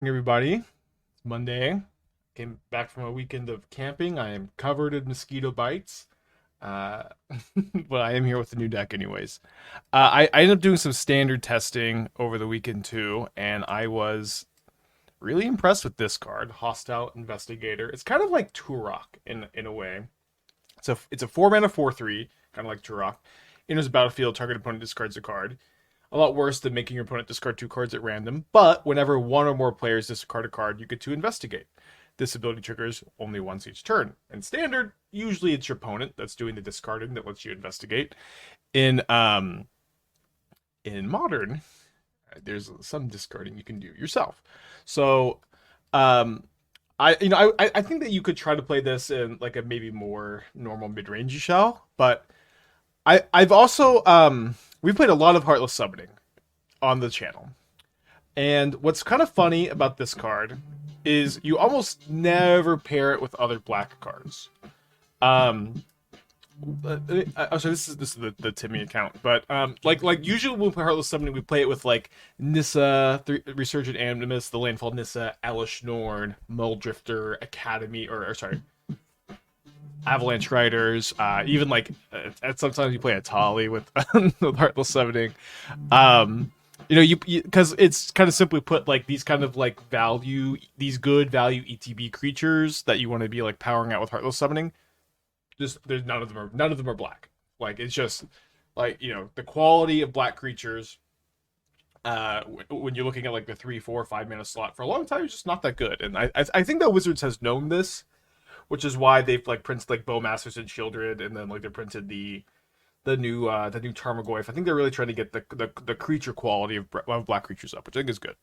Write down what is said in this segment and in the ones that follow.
Everybody, it's Monday. Came back from a weekend of camping. I am covered in mosquito bites. Uh, but I am here with the new deck, anyways. I ended up doing some standard testing over the weekend too, and I was really impressed with this card, Hostile Investigator. It's kind of like Turok in a way. It's a 4 mana 4/3, kind of like Turok. Enters the battlefield, target opponent discards a card. A lot worse than making your opponent discard 2 cards at random, but whenever one or more players discard a card, you get to investigate. This ability triggers only once each turn. In standard, usually it's your opponent that's doing the discarding that lets you investigate. In in modern, there's some discarding you can do yourself. So I think that you could try to play this in like a maybe more normal mid-range shell, but I've also we've played a lot of Heartless Summoning on the channel. And what's kind of funny about this card is you almost never pair it with other black cards. So this is the Timmy account, but like usually when we play Heartless Summoning, we play it with like Nissa, Resurgent Animus, the Landfall Nissa, Elish Norn, Muldrifter, Academy, or sorry, Avalanche Riders, even like sometimes you play a Tali with, with Heartless Summoning. You because it's kind of simply put like these kind of like these good value ETB creatures that you want to be like powering out with Heartless Summoning. Just there's none of them are black. Like it's just like the quality of black creatures. When you're looking at like the 3, 4, 5 mana slot for a long time, it's just not that good. And I think that Wizards has known this, which is why they've like printed like Bowmasters and Sheoldred, and then like they printed the new Tarmogoyf. I think they're really trying to get the creature quality of black creatures up, which I think is good.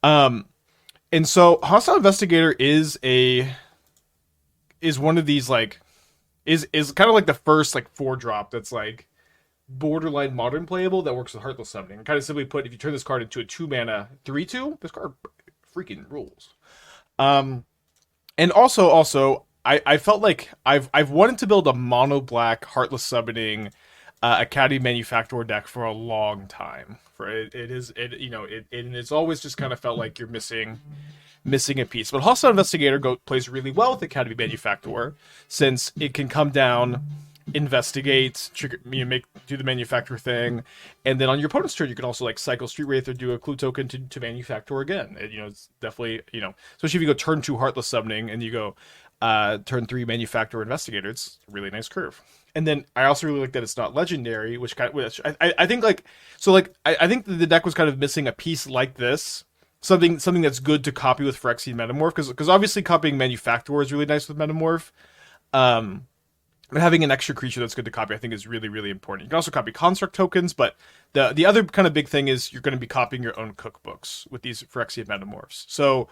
And so Hostile Investigator is one of these like is kind of like the first like 4-drop that's like borderline modern playable that works with Heartless Summoning. Kind of simply put, if you turn this card into a 2 mana 3/2, this card freaking rules. And also I felt like I've wanted to build a mono black Heartless Summoning Academy Manufactor deck for a long time. For it's always just kind of felt like you're missing a piece. But Hostile Investigator plays really well with Academy Manufactor, since it can come down, investigate, trigger, do the manufactor thing, and then on your opponent's turn you can also like cycle Street Wraith or do a clue token to manufactor again. It's definitely especially if you go turn 2 Heartless Summoning and you go turn 3 Manufactor Investigator. It's a really nice curve. And then I also really like that it's not legendary, which I think like so like I think the deck was kind of missing a piece like this. Something that's good to copy with Phyrexian Metamorph, because obviously copying Manufactor is really nice with Metamorph. But having an extra creature that's good to copy, I think, is really, really important. You can also copy construct tokens, but the other kind of big thing is you're going to be copying your own cookbooks with these Phyrexian Metamorphs. So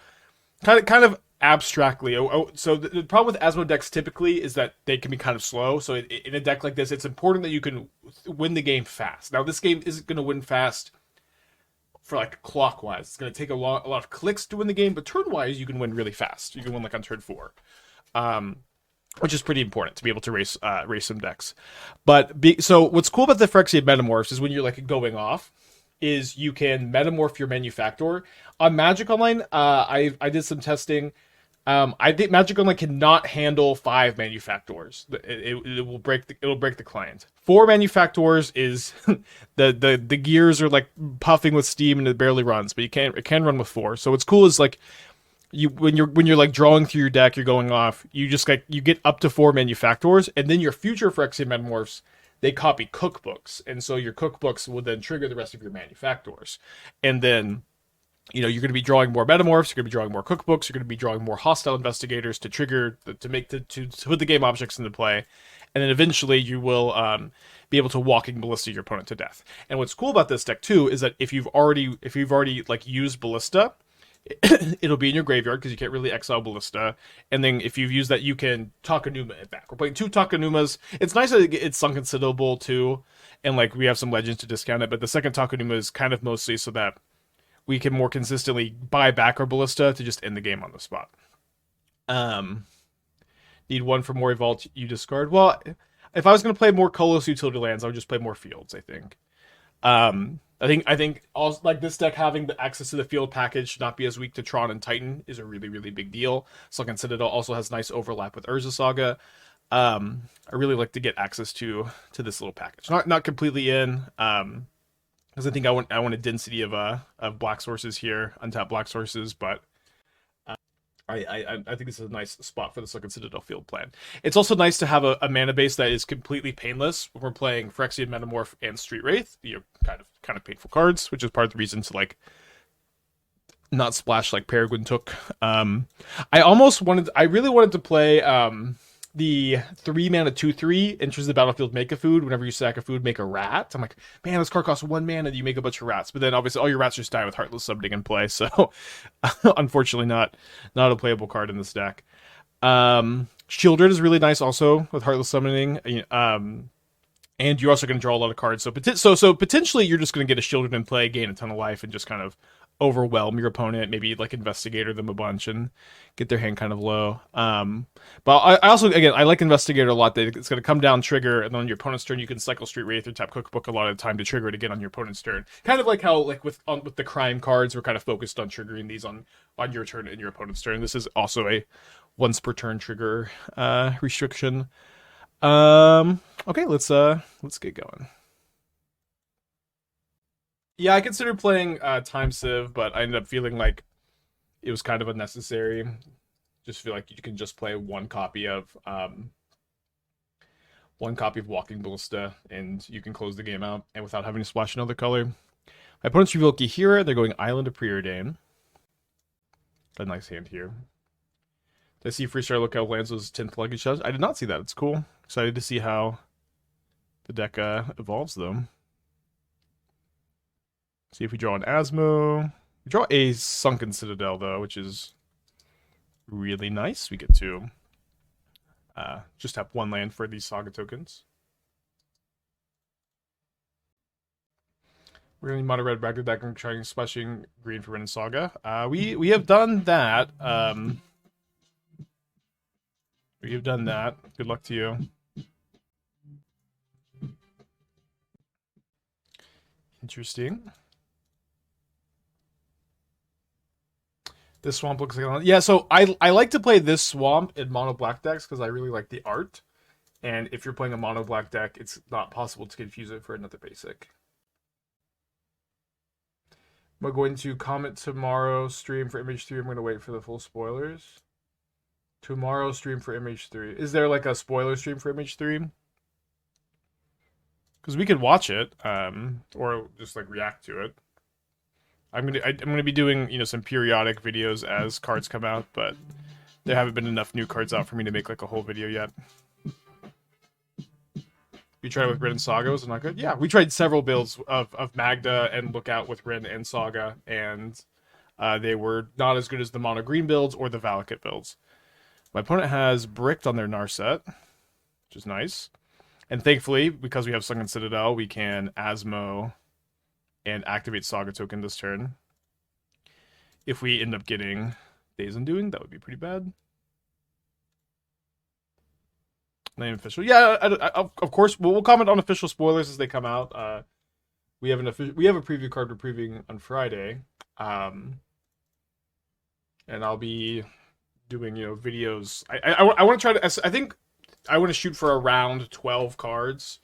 kind of abstractly. So the problem with Asmo decks typically is that they can be kind of slow. So in a deck like this, it's important that you can win the game fast. Now, this game isn't going to win fast for like clockwise. It's going to take a lot of clicks to win the game, but turn-wise, you can win really fast. You can win like on turn 4. Which is pretty important to be able to race some decks. So what's cool about the Phyrexian Metamorphs is when you're like going off, is you can metamorph your Manufactor. On Magic Online, I did some testing. I think Magic Online cannot handle 5 Manufactors. It'll break the client. 4 Manufactors is the gears are like puffing with steam and it barely runs, but it can run with 4. So what's cool is like when you're like drawing through your deck, you're going off, you just like you get up to 4 Manufactors, and then your future Phyrexian Metamorphs, they copy cookbooks, and so your cookbooks will then trigger the rest of your Manufactors. And then you're going to be drawing more Metamorphs, you're going to be drawing more cookbooks, you're going to be drawing more Hostile Investigators to trigger to put the game objects into play, and then eventually you will be able to Walking Ballista your opponent to death. And what's cool about this deck too is that if you've already like used Ballista, it'll be in your graveyard because you can't really exile Ballista. And then if you've used that, you can Takenuma it back. We're playing 2 Takenumas. It's nice that it's Sunken Citadel too, and like we have some legends to discount it. But the second Takenuma is kind of mostly so that we can more consistently buy back our Ballista to just end the game on the spot. Need 1 for more Vault you discard. Well, if I was going to play more colorless utility lands, I would just play more fields, I think. I think also like this deck having the access to the field package should not be as weak to Tron and Titan is a really big deal. Sunken Citadel also has nice overlap with Urza Saga. I really like to get access to this little package. Not completely in, because I think I want a density of black sources here, untapped black sources, but I think this is a nice spot for the Sunken Citadel field plan. It's also nice to have a mana base that is completely painless when we're playing Phyrexian Metamorph and Street Wraith. Kind of painful cards, which is part of the reason to like not splash like Peregrine took. I really wanted to play the 3-mana 2/3 enters the battlefield, make a food. Whenever you sack a food, make a rat. I'm like, man, this card costs 1 mana, you make a bunch of rats. But then obviously all your rats just die with Heartless Summoning in play. So unfortunately not a playable card in this deck. Sheoldred is really nice also with Heartless Summoning. And you're also going to draw a lot of cards. So potentially you're just going to get a Sheoldred in play, gain a ton of life, and just kind of overwhelm your opponent, maybe like Investigator them a bunch and get their hand kind of low. But I also, again, I like Investigator a lot. That it's going to come down, trigger, and then on your opponent's turn you can cycle Street Wraith or tap Cookbook a lot of the time to trigger it again on your opponent's turn. Kind of like how like with the crime cards, we're kind of focused on triggering these on your turn and your opponent's turn. This is also a once per turn trigger restriction. Okay, let's get going. Yeah, I considered playing Time Civ, but I ended up feeling like it was kind of unnecessary. Just feel like you can just play one copy of Walking Ballista, and you can close the game out, and without having to splash another color. My opponent's reveal Kihira. They're going Island of Preordain. A nice hand here. Did I see Freestar Lookout Lanzo's 10th Luggage House? I did not see that. It's cool. Excited to see how the deck evolves, though. See if we draw an Asmo. We draw a Sunken Citadel, though, which is really nice. We get to just have 1 land for these Saga tokens. We're going to mono red back to deck and trying splashing green for Ren and Saga. We have done that. We have done that. Good luck to you. Interesting. This swamp looks like... Yeah, so I like to play this swamp in mono black decks because I really like the art. And if you're playing a mono black deck, it's not possible to confuse it for another basic. I'm going to comment tomorrow stream for Image 3. I'm going to wait for the full spoilers. Tomorrow stream for Image 3. Is there like a spoiler stream for Image 3? Because we could watch it, or just like react to it. I'm gonna be doing some periodic videos as cards come out, but there haven't been enough new cards out for me to make like a whole video yet. We tried with Ren and Saga, was it not good? Yeah, we tried several builds of Magda and Lookout with Ren and Saga, and they were not as good as the mono green builds or the Valakut builds. My opponent has bricked on their Narset, which is nice. And thankfully, because we have Sunken Citadel, we can Asmo and activate Saga token this turn. If we end up getting Days Undoing, that would be pretty bad. Name official. Yeah, of course. We'll comment on official spoilers as they come out. We have a preview card we're previewing on Friday. And I'll be doing, videos. I want to try to... I think I want to shoot for around 12 cards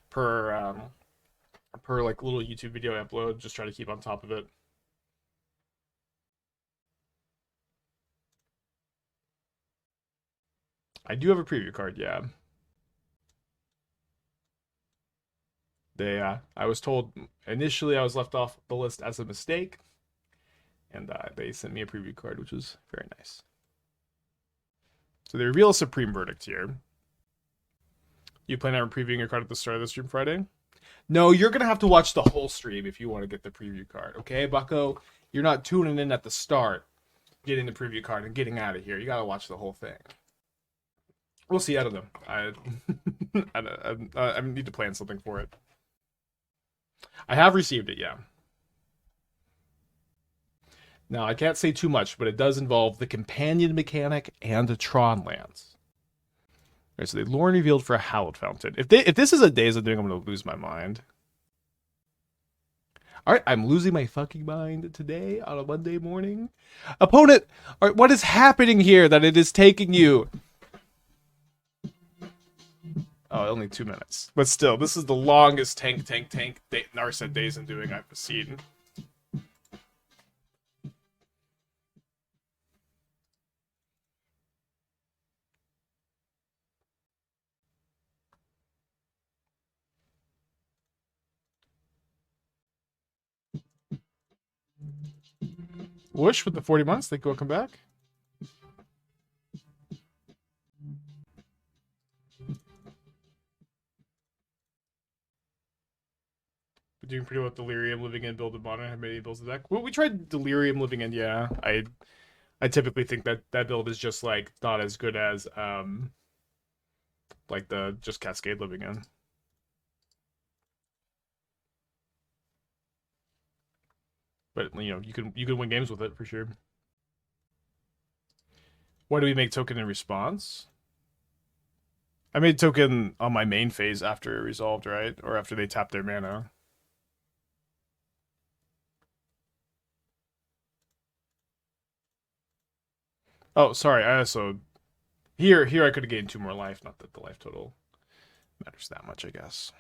per like little YouTube video I upload. Just try to keep on top of it. I do have a preview card, yeah. I was told initially I was left off the list as a mistake, and they sent me a preview card, which was very nice. So they reveal a Supreme Verdict here. You plan on previewing your card at the start of the stream Friday? No, you're going to have to watch the whole stream if you want to get the preview card. Okay, Bucko? You're not tuning in at the start, getting the preview card, and getting out of here. You got to watch the whole thing. We'll see. I don't know. I need to plan something for it. I have received it, yeah. Now, I can't say too much, but it does involve the Companion mechanic and the Tron lands. All right, so they lore and revealed for a Hallowed Fountain. If this is a Days Undoing, I'm going to lose my mind. All right, I'm losing my fucking mind today on a Monday morning. Opponent, all right, what is happening here that it is taking you? Oh, only 2 minutes. But still, this is the longest tank Narset Days in doing I've seen. Whoosh with the 40 months. Think welcome back. We're doing pretty well with Delirium Living In, Build a Bonnet, have many builds of the deck. Well, we tried Delirium Living In, yeah. I typically think that build is just like not as good as like the just Cascade Living In. But you know, you can win games with it for sure. Why do we make token in response? I made token on my main phase after it resolved, right? Or after they tapped their mana. Oh, sorry. I also here I could have gained 2 more life. Not that the life total matters that much, I guess.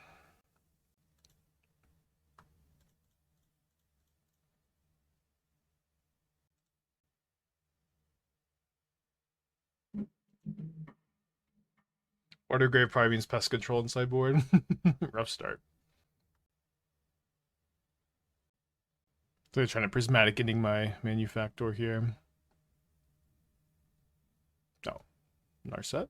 Watergrave probably means pest control in sideboard. Rough start. So they're trying to prismatic ending my Manufactor here. Oh, Narset.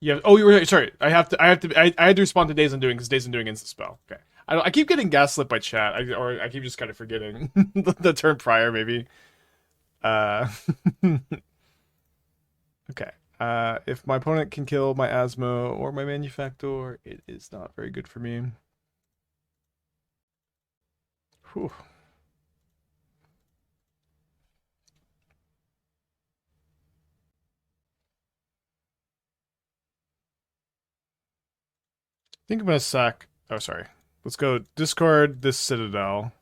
Yeah. Oh, you were sorry. I had to respond to Days Undoing because Days Undoing ends the spell. Okay. I keep getting gaslit by chat, or I keep just kind of forgetting the turn prior, maybe. Okay. If my opponent can kill my Asmo or my Manufactor, it is not very good for me. Whew. I think I'm gonna sack. Oh, sorry. Let's go discard this Citadel.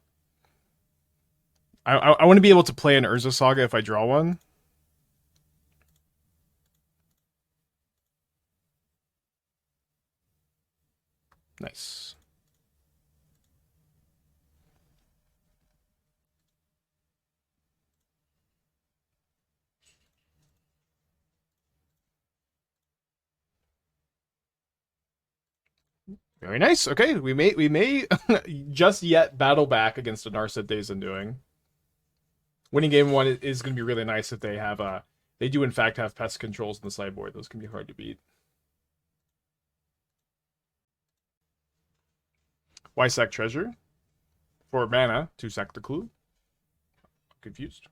I want to be able to play an Urza Saga if I draw one. Nice. Very nice. Okay, we may just yet battle back against a Narset Days Undoing. Winning game 1 is going to be really nice if they have they do in fact have pest controls in the sideboard. Those can be hard to beat. Why sack treasure? For mana to sack the clue. I'm confused.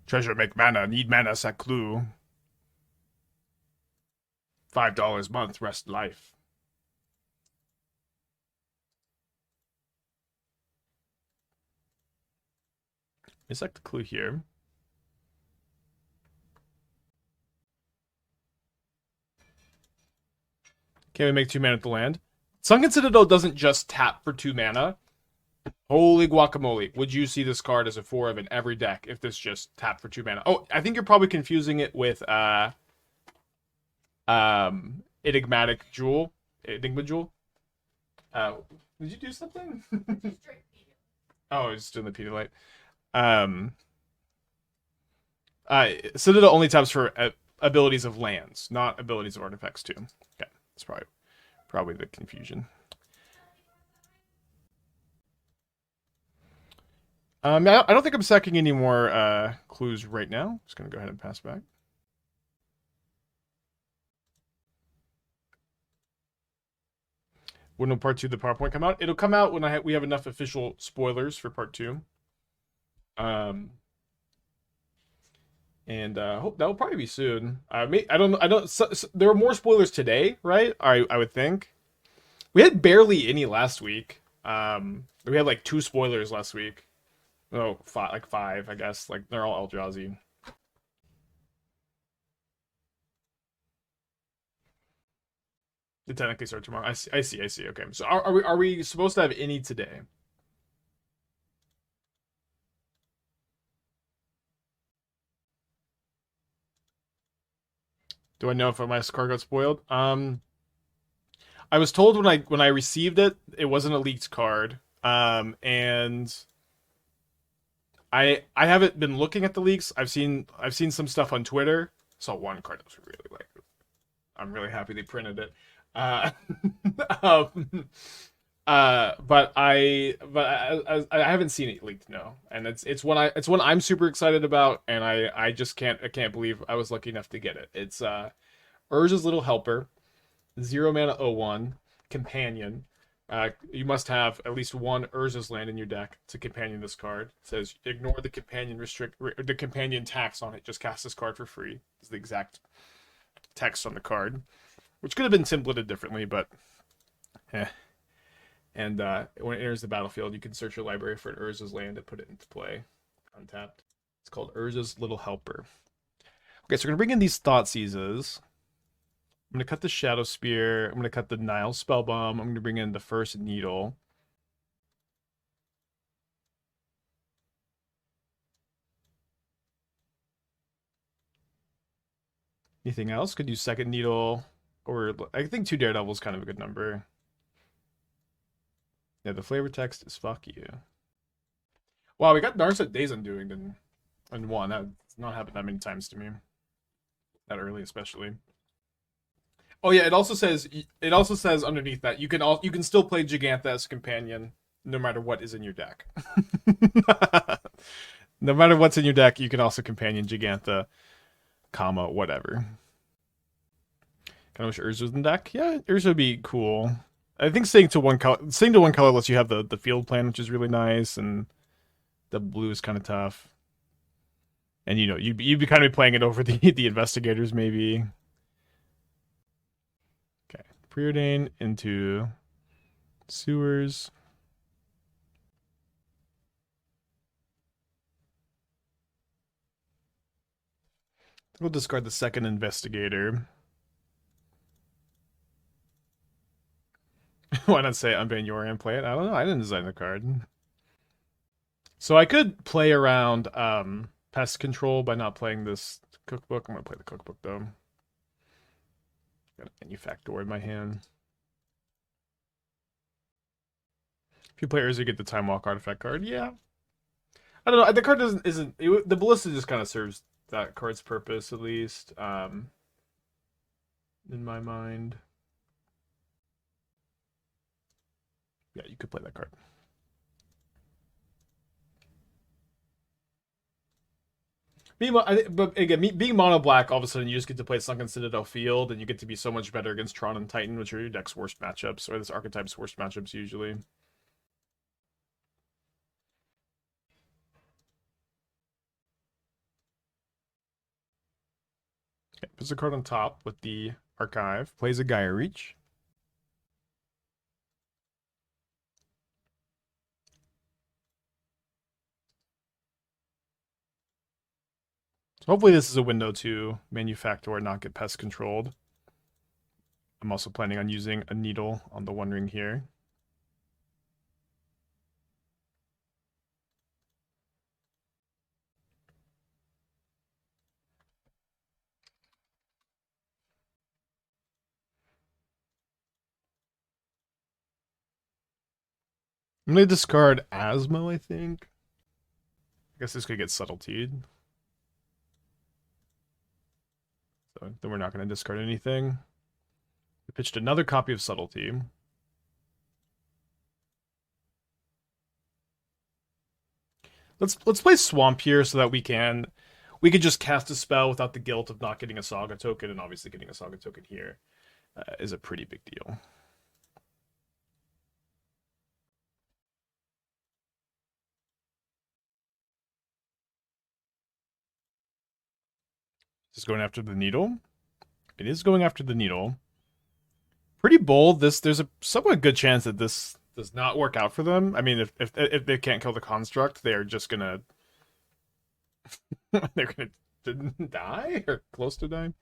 Treasure make mana, need mana, sack clue. $5 month, rest life. Is like the clue here. Can we make 2 mana at the land? Sunken Citadel doesn't just tap for 2 mana. Holy guacamole. Would you see this card as a 4 of in every deck if this just tapped for 2 mana? Oh, I think you're probably confusing it with Enigmatic Jewel. Enigma Jewel. Did you do something? Oh, it's doing the Pedialyte. Citadel only taps for abilities of lands, not abilities of artifacts too. Okay, that's probably the confusion. I don't think I'm sacking any more clues right now. Just gonna go ahead and pass back. When will part 2 the PowerPoint come out? It'll come out when we have enough official spoilers for part 2. And hope that will probably be soon. I don't. So, there were more spoilers today, right? I would think. We had barely any last week. We had like 2 spoilers last week. Oh, five, like five, I guess. Like they're all Eldrazi. They technically start tomorrow. I see. Okay, so are we supposed to have any today? Do I know if my card got spoiled? I was told when I received it, it wasn't a leaked card. And I haven't been looking at the leaks. I've seen some stuff on Twitter. Saw one card that was really like. I'm really happy they printed it. Uh, um, but I haven't seen it leaked. No, and it's one I'm super excited about, and I just can't believe I was lucky enough to get it. It's Urza's Little Helper, 0 mana 0/1 companion. You must have at least one Urza's land in your deck to companion this card. It says ignore the companion tax on it. Just cast this card for free. Is the exact text on the card, which could have been templated differently, but eh. And when it enters the battlefield, you can search your library for an Urza's land and put it into play, untapped. It's called Urza's Little Helper. Okay, so we're gonna bring in these Thoughtseizes. I'm gonna cut the Shadowspear. I'm gonna cut the Nihil Spellbomb. I'm gonna bring in the first Needle. Anything else? Could use second Needle, or I think 2 Daredevil is kind of a good number. Yeah, the flavor text is fuck you. Wow, we got Narset Days Undoing in one. That's not happened that many times to me. That early, especially. Oh yeah, it also says underneath that you can still play Gigantha as a companion no matter what is in your deck. No matter what's in your deck, you can also companion Gigantha, comma whatever. Kind of wish Urza was in the deck. Yeah, Urza would be cool. I think staying to one color lets you have the field plan, which is really nice, and the blue is kind of tough. And you'd be kind of playing it over the investigators maybe. Okay, Preordain into sewers. We'll discard the second investigator. Why not say unban Yorion and play it? I don't know. I didn't design the card. So I could play around pest control by not playing this cookbook. I'm gonna play the cookbook though. Got a manufactor in my hand. If you play Urza, you get the Time Walk artifact card. Yeah. I don't know. The card the Ballista just kind of serves that card's purpose at least. In my mind. Yeah, you could play that card. But again, being mono black, all of a sudden you just get to play Sunken Citadel Field, and you get to be so much better against Tron and Titan, which are your deck's worst matchups, or this archetype's worst matchups usually. Okay, puts a card on top with the archive, plays a Gaia Reach. So hopefully this is a window to manufacture or not get pest controlled. I'm also planning on using a Needle on the One Ring here. I'm going to discard Asmo, I think. I guess this could get subtletied. So then we're not going to discard anything. We pitched another copy of Subtlety. Let's play Swamp here so that we could just cast a spell without the guilt of not getting a Saga token, and obviously getting a Saga token here is a pretty big deal. Is this going after the Needle? It is going after the Needle. Pretty bold. There's a somewhat good chance that this does not work out for them. I mean, if they can't kill the construct, they are just gonna they're gonna die or close to dying.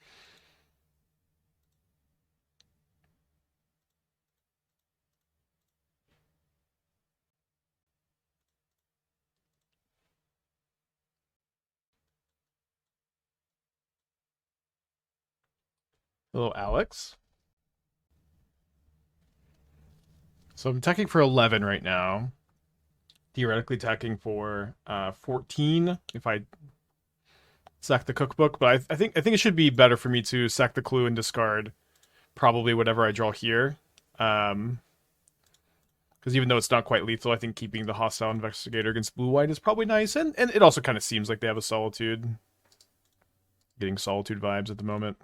Hello, Alex. So I'm attacking for 11 right now. Theoretically attacking for 14 if I sack the cookbook, but I think it should be better for me to sack the clue and discard probably whatever I draw here. Because even though it's not quite lethal, I think keeping the Hostile Investigator against blue-white is probably nice, and it also kind of seems like they have a Solitude. Getting Solitude vibes at the moment.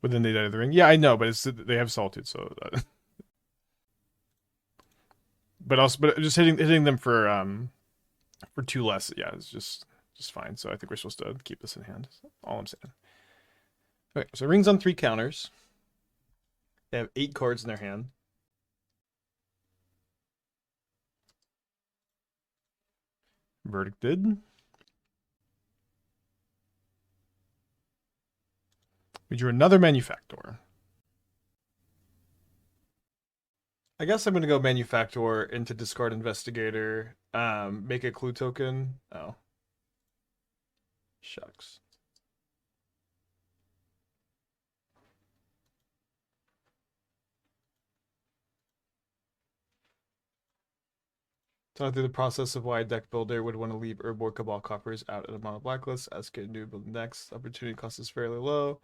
Within the Dead of the Ring. Yeah, I know, but they have Solitude, so... but just hitting them for 2 less, yeah, it's just fine. So I think we're supposed to keep this in hand. That's all I'm saying. Okay, so Ring's on 3 counters. They have 8 cards in their hand. Verdicted. We drew another Manufactor. I guess I'm going to go Manufactor into discard Investigator, make a clue token. Oh. Shucks. Talk through the process of why a deck builder would want to leave Urborg Cabal Coffers out at a mono blacklist. Ask a new build next. Opportunity cost is fairly low.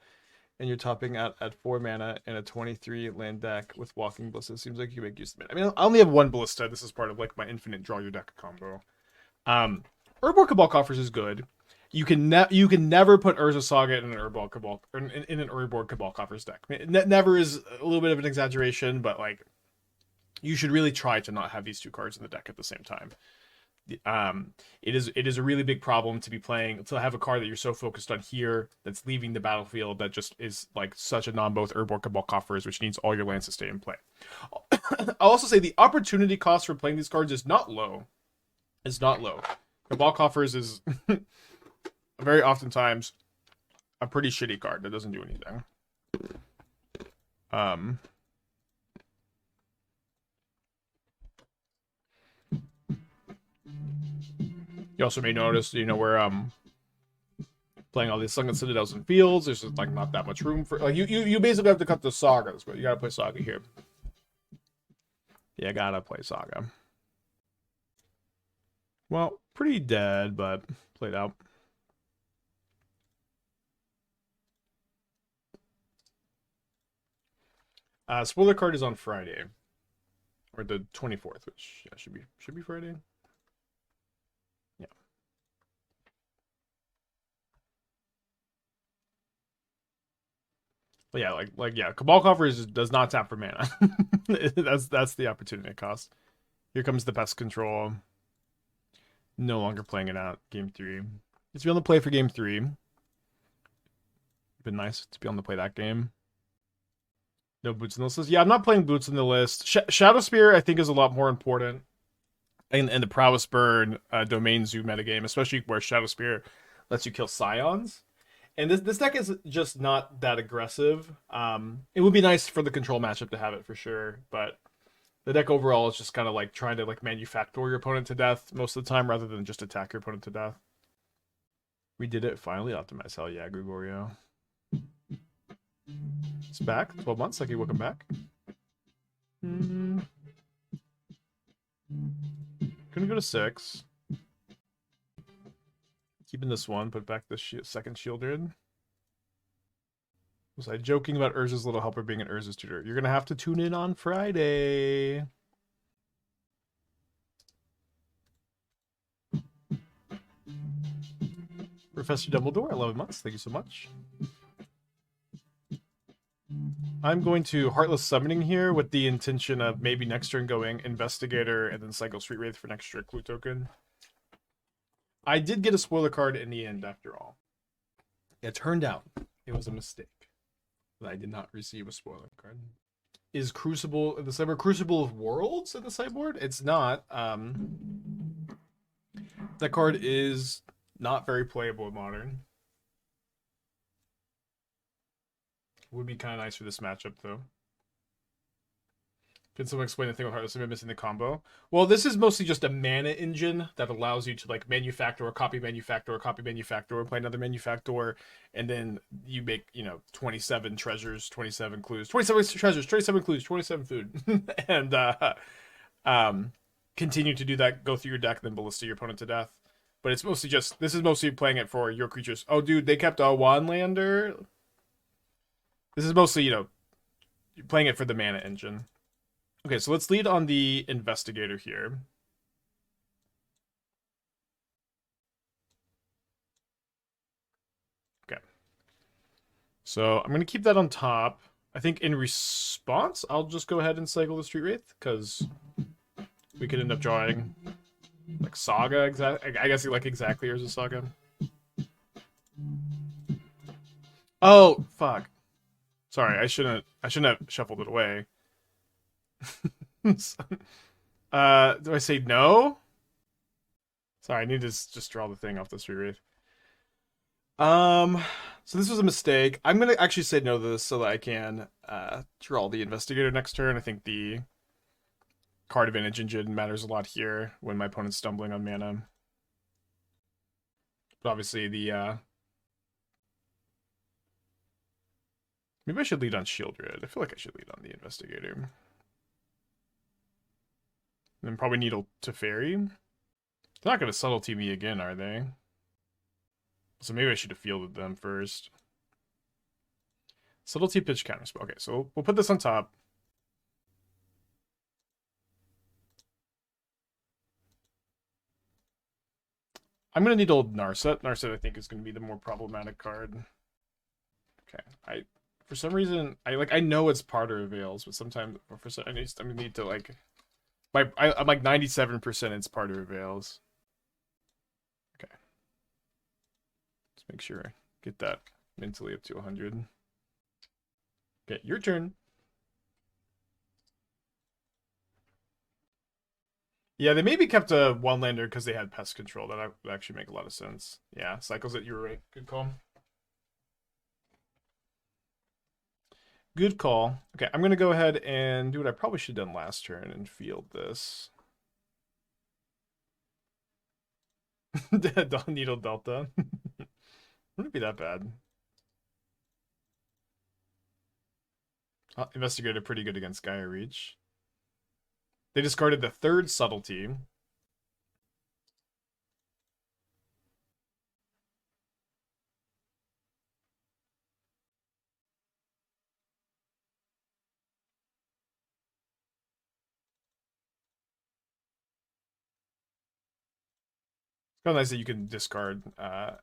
And you're topping out at 4 mana and a 23 land deck with Walking Ballista. Seems like you make use of it. I mean, I only have 1 Ballista. This is part of like my infinite draw your deck combo. Urborg Cabal Coffers is good. You can never put Urza Saga in an Urborg Cabal or in an Urborg Cabal Coffers deck. I mean, never is a little bit of an exaggeration, but like you should really try to not have these 2 cards in the deck at the same time. It is a really big problem to have a card that you're so focused on here that's leaving the battlefield that just is like such a non-both Urborg Cabal Coffers, which needs all your lands to stay in play. I'll also say the opportunity cost for playing these cards is not low. It's not low. Cabal Coffers is very oftentimes a pretty shitty card that doesn't do anything. You also may notice, we're playing all these Sunken Citadels and Fields. There's just like not that much room for like you basically have to cut the Sagas, but you gotta play Saga here. Yeah, gotta play Saga. Well, pretty dead, but played out. Spoiler card is on Friday, or the 24th, which yeah, should be Friday. Yeah. But yeah, yeah, Cabal Coffers does not tap for mana. that's the opportunity cost. Here comes the Pest Control. No longer playing it out. Game 3. It's be on the play for Game 3. Been nice to be on the play that game. No boots in the list. Yeah, I'm not playing boots in the list. Shadowspear, I think, is a lot more important in the Prowess Burn Domain Zoo metagame, especially where Shadowspear lets you kill Scions. And this deck is just not that aggressive. It would be nice for the control matchup to have it for sure, but the deck overall is just kind of like trying to like manufacture your opponent to death most of the time rather than just attack your opponent to death. We did it finally. Optimize. Hell yeah, Gregorio. It's back. 12 months. Like, welcome back. Couldn't go to 6. Keeping this one. Put back the second Sheoldred. Was I joking about Urza's Little Helper being an Urza's tutor? You're going to have to tune in on Friday. Professor Dumbledore, 11 months. Thank you so much. I'm going to Heartless Summoning here with the intention of maybe next turn going Investigator and then cycle Street Wraith for an extra clue token. I did get a spoiler card in the end after all. It turned out it was a mistake. I did not receive a spoiler card. Is Crucible in the sideboard? Crucible of Worlds in the sideboard? It's not. That card is not very playable in Modern. Would be kind of nice for this matchup, though. Can someone explain the thing with Heartless? I'm missing the combo. Well, this is mostly just a mana engine that allows you to like manufacture or copy manufactor or copy manufactor or play another manufactor, and then you make 27 treasures, 27 clues, 27 treasures, 27 clues, 27 food, and continue to do that. Go through your deck, then ballista your opponent to death. But it's mostly just this is mostly playing it for your creatures. Oh, dude, they kept a one-lander. This is mostly you're playing it for the mana engine. Okay, so let's lead on the Investigator here. Okay. So I'm going to keep that on top. I think in response, I'll just go ahead and cycle the Street Wraith, because we could end up drawing like Saga, I guess like exactly Urza Saga. Oh, fuck. Sorry, I shouldn't have shuffled it away. Do I say no? Sorry, I need to just draw the thing off the Street Wraith. So this was a mistake. I'm gonna actually say no to this so that I can draw the Investigator next turn. I think the card advantage engine matters a lot here when my opponent's stumbling on mana. But obviously the maybe I should lead on Sheoldred. I feel like I should lead on the Investigator. And then probably Needle to Fairy. They're not going to subtlety me again, are they? So maybe I should have fielded them first. Subtlety pitch counterspell. Okay, so we'll put this on top. I'm going to need old Narset. Narset, I think, is going to be the more problematic card. Okay, for some reason, I know it's Parter Veils, but sometimes I need to like... I'm like 97% it's Parter Veils. Okay. Let's make sure I get that mentally up to 100. Okay, your turn. Yeah, they maybe kept a one-lander because they had pest control. That would actually make a lot of sense. Yeah, cycles it, you were right. Good call. Good call. Okay, I'm going to go ahead and do what I probably should have done last turn and field this. Dawn Needle Delta. Wouldn't be that bad. Investigator pretty good against Gaia Reach. They discarded the third subtlety. It's kind of nice that you can discard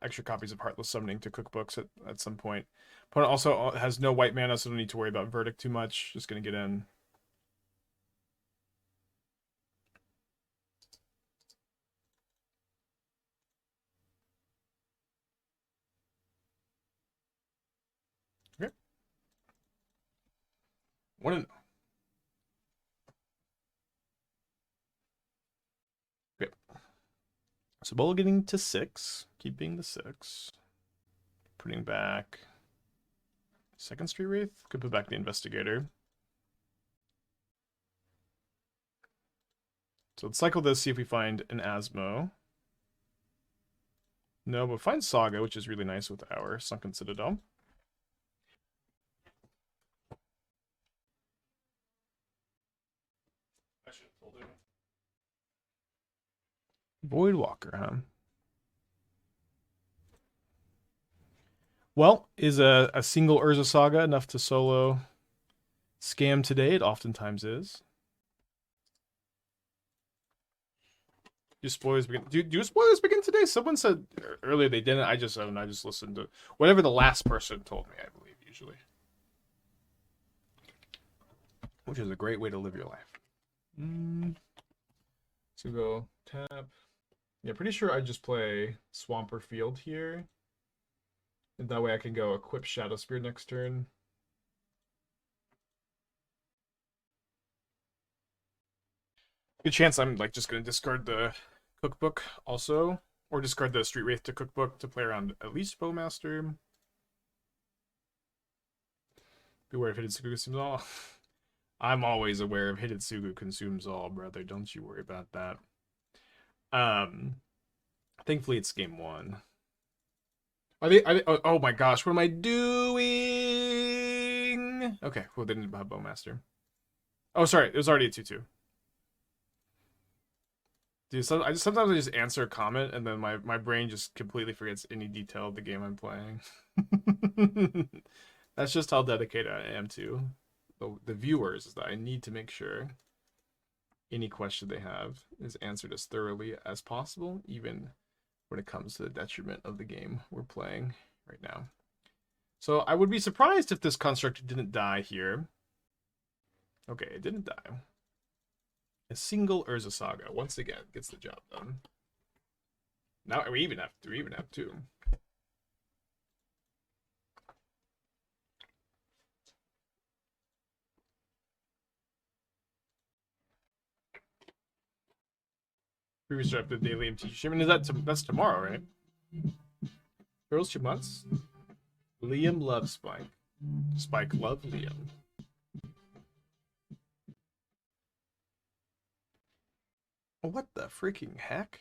extra copies of Heartless Summoning to cookbooks at some point. Opponent also has no white mana, so don't need to worry about Verdict too much. Just going to get in. Okay. One. Okay. So Bowl getting to 6, keeping the 6. Putting back second Street Wraith. Could put back the Investigator. So let's cycle this, see if we find an Asmo. No, but find Saga, which is really nice with our Sunken Citadel. I should have told him. Voidwalker, huh? Well, is a single Urza Saga enough to solo scam today? It oftentimes is. Do spoilers begin? Do spoilers begin today? Someone said earlier they didn't. I just listened to whatever the last person told me. I believe usually, which is a great way to live your life. So go tap. Yeah, pretty sure I just play Swamp or Field here, and that way I can go equip Shadowspear next turn. Good chance I'm like just gonna discard the cookbook also, or discard the Street Wraith to cookbook to play around at least Bowmaster. Beware of Hidetsugu consumes all. I'm always aware of Hidetsugu consumes all, brother. Don't you worry about that. Thankfully it's game one. Oh my gosh, what am I doing? Okay, well they didn't have Bowmaster. Oh, sorry, it was already a 2-2. Dude, sometimes I just answer a comment and then my brain just completely forgets any detail of the game I'm playing. That's just how dedicated I am to the viewers, is that I need to make sure any question they have is answered as thoroughly as possible, even when it comes to the detriment of the game we're playing right now. So I would be surprised if this construct didn't die here. Okay, it didn't die. A single Urza Saga, once again, gets the job done. Now we even have two. Previous up the daily MTGO shipment. That's tomorrow, right? Girls 2 months. Liam loves Spike. Spike loves Liam. What the freaking heck?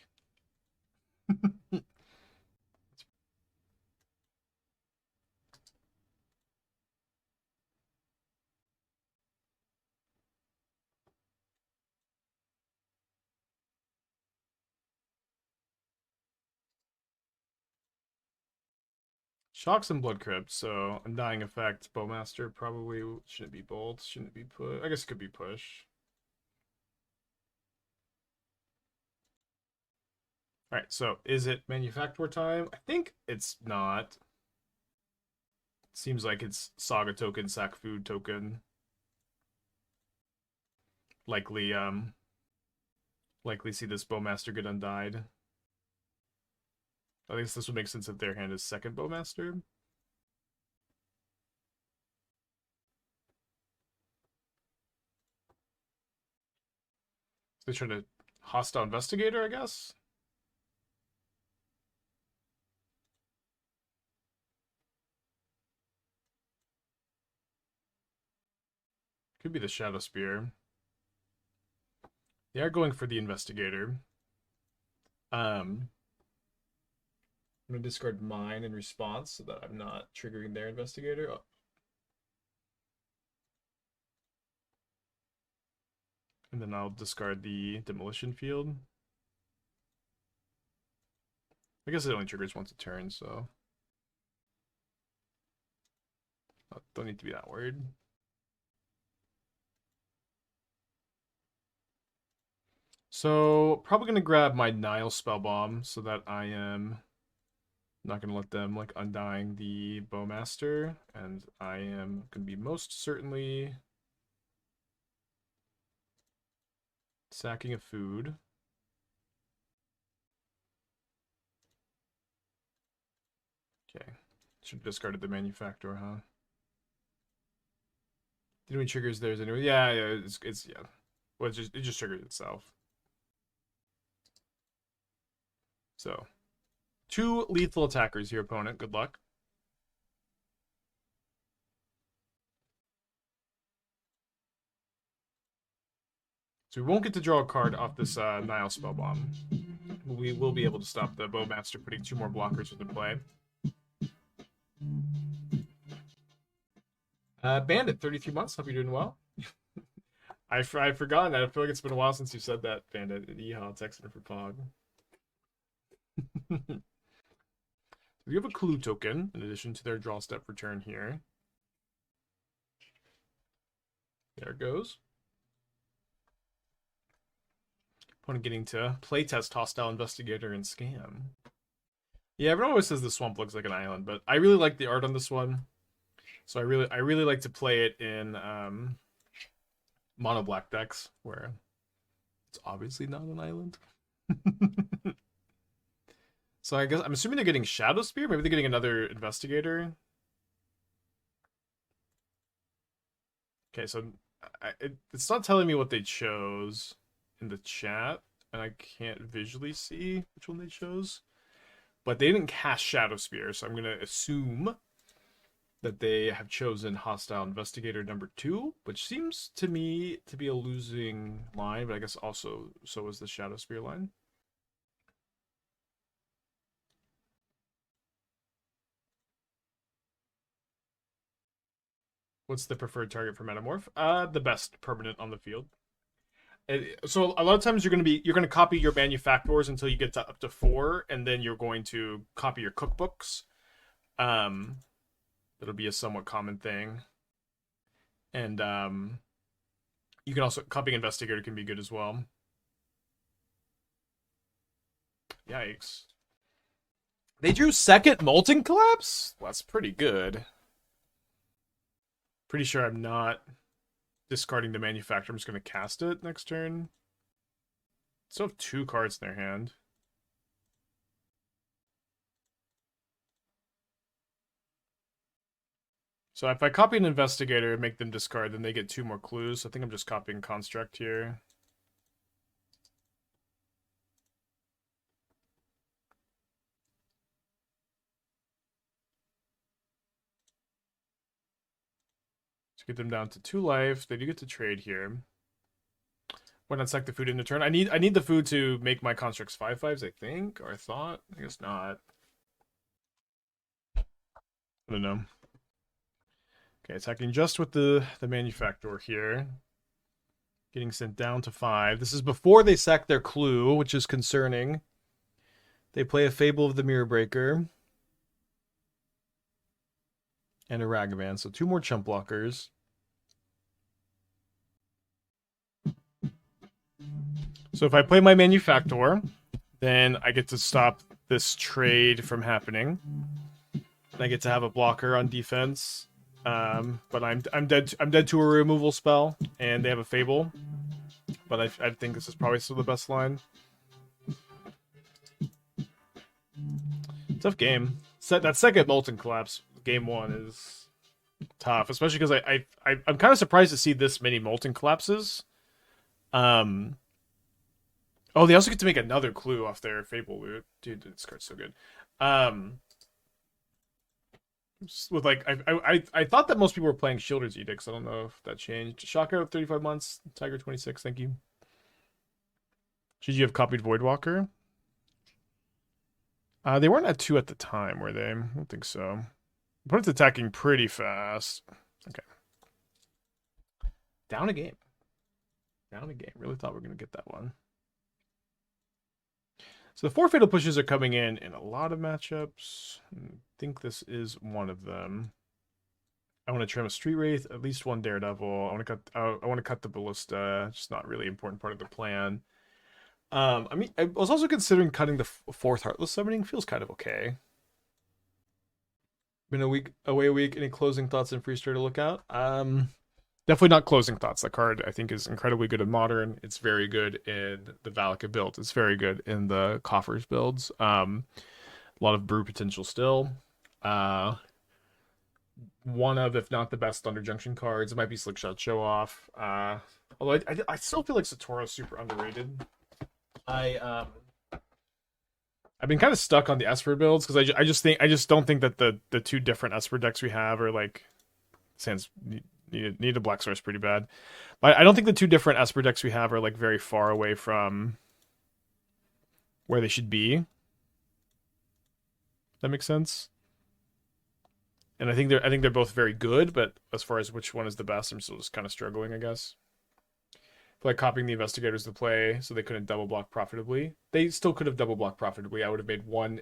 Shocks and Blood Crypt, so Undying Effect, Bowmaster probably shouldn't be bolt, shouldn't be push. I guess it could be push. Alright, so is it Manufactor time? I think it's not. Seems like it's Saga token, Sack Food token. Likely see this Bowmaster get undyed. I guess this would make sense if their hand is second Bowmaster. So they try to Hostile Investigator, I guess? Could be the Shadowspear. They are going for the Investigator. I'm going to discard mine in response so that I'm not triggering their Investigator. Oh. And then I'll discard the Demolition Field. I guess it only triggers once a turn, so... don't need to be that worried. So, probably going to grab my Nihil Spellbomb so that I am not going to let them, like, undying the Bowmaster. And I am going to be most certainly sacking a food. Okay. Should have discarded the Manufactor, huh? Did any triggers theirs anyway? Yeah, it's yeah. Well, it just triggered itself. So, 2 lethal attackers here, opponent. Good luck. So we won't get to draw a card off this Nihil Spellbomb. We will be able to stop the Bowmaster putting 2 more blockers into play. Bandit, 33 months. Hope you're doing well. I've forgotten that. I feel like it's been a while since you said that, Bandit. Yeehaw, texting for Pog. We have a clue token in addition to their draw step return here. There it goes. Opponent getting to playtest Hostile Investigator and Scam. Yeah, everyone always says the swamp looks like an island, but I really like the art on this one. So I really like to play it in mono black decks where it's obviously not an island. So I guess I'm assuming they're getting Shadowspear. Maybe they're getting another Investigator. Okay, so it's not telling me what they chose. in the chat, and I can't visually see which one they chose. But they didn't cast Shadowspear, so I'm going to assume that they have chosen Hostile Investigator number 2, which seems to me to be a losing line, but I guess also so is the Shadowspear line. What's the preferred target for Metamorph? The best permanent on the field. So a lot of times you're gonna copy your manufactors until you get to up to 4, and then you're going to copy your cookbooks. That'll be a somewhat common thing. And you can also copying Investigator can be good as well. Yikes. They drew second Molten Collapse? Well, that's pretty good. Pretty sure I'm not discarding the Manufactor. I'm just going to cast it next turn. Still have 2 cards in their hand. So if I copy an Investigator and make them discard, then they get 2 more clues. I think I'm just copying Construct here. To get them down to 2 life. They do get to trade here. Why not sack the food in the turn? I need the food to make my constructs 5/5s, I think, or I thought. I guess not. I don't know. Okay, attacking just with the Manufactor here. Getting sent down to 5. This is before they sack their clue, which is concerning. They play a Fable of the Mirror Breaker. And a Ragavan, so 2 more chump blockers. So if I play my Manufactor, then I get to stop this trade from happening. And I get to have a blocker on defense. But I'm dead to a removal spell, and they have a Fable. But I think this is probably still the best line. Tough game. That second Molten Collapse game 1 is tough, especially because I'm kind of surprised to see this many Molten Collapses. Oh, they also get to make another clue off their Fable loot. Dude, this card's so good. With like, I thought that most people were playing Sheoldred's Edicts. I don't know if that changed. Shaka, 35 months. Tiger, 26. Thank you. Should you have copied Voidwalker? They weren't at 2 at the time, were they? I don't think so. But it's attacking pretty fast. Okay. Down a game. Down a game. Really thought we were going to get that one. So the 4 Fatal Pushes are coming in a lot of matchups. I think this is one of them. I want to trim a Street Wraith, at least 1 Daredevil. I want to cut the Ballista. Just not really important part of the plan. I mean, I was also considering cutting the 4th Heartless Summoning. Feels kind of okay. Been away a week. Any closing thoughts and Freestar to look out? Definitely not closing thoughts. That card I think is incredibly good in Modern. It's very good in the Valakut build. It's very good in the Coffers builds. A lot of brew potential still. One of, if not the best, Thunder Junction cards. It might be Slickshot Show Off. Although I still feel like Satoro's super underrated. I've been kind of stuck on the Esper builds because I just don't think that the 2 different Esper decks we have are like Sans need a Black Source pretty bad. But I don't think the 2 different Esper decks we have are like very far away from where they should be. That makes sense. And I think they're both very good, but as far as which one is the best, I'm still just kind of struggling, I guess. Like copying the Investigators to play so they couldn't double block profitably. They still could have double blocked profitably. I would have made one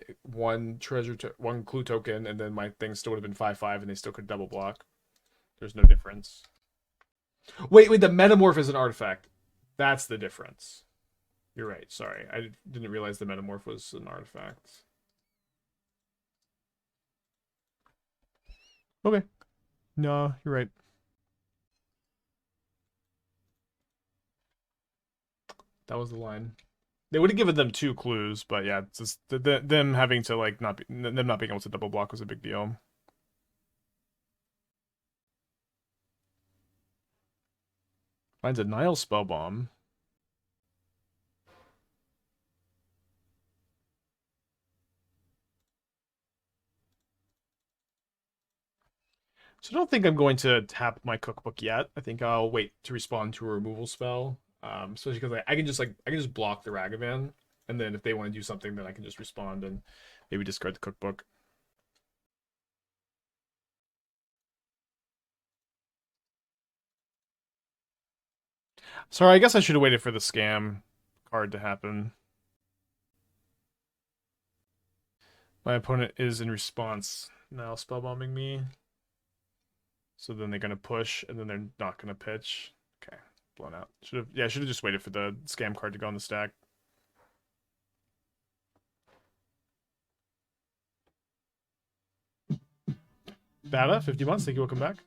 clue token, and then my thing still would have been 5/5, and they still could double block. There's no difference. Wait, the Metamorph is an artifact. That's the difference. You're right. Sorry, I didn't realize the Metamorph was an artifact. Okay. No, you're right. That was the line. They would have given them 2 clues, but yeah, it's just them having to like them not being able to double block was a big deal. Finds a Nihil Spellbomb. So I don't think I'm going to tap my cookbook yet. I think I'll wait to respond to a removal spell. Especially because I can just block the Ragavan, and then if they want to do something, then I can just respond and maybe discard the cookbook. Sorry, I guess I should have waited for the scam card to happen. My opponent is in response now spellbombing me. So then they're gonna push, and then they're not gonna pitch. Okay, blown out. Should have just waited for the scam card to go on the stack. Bada, 50 months. Thank you. Welcome back.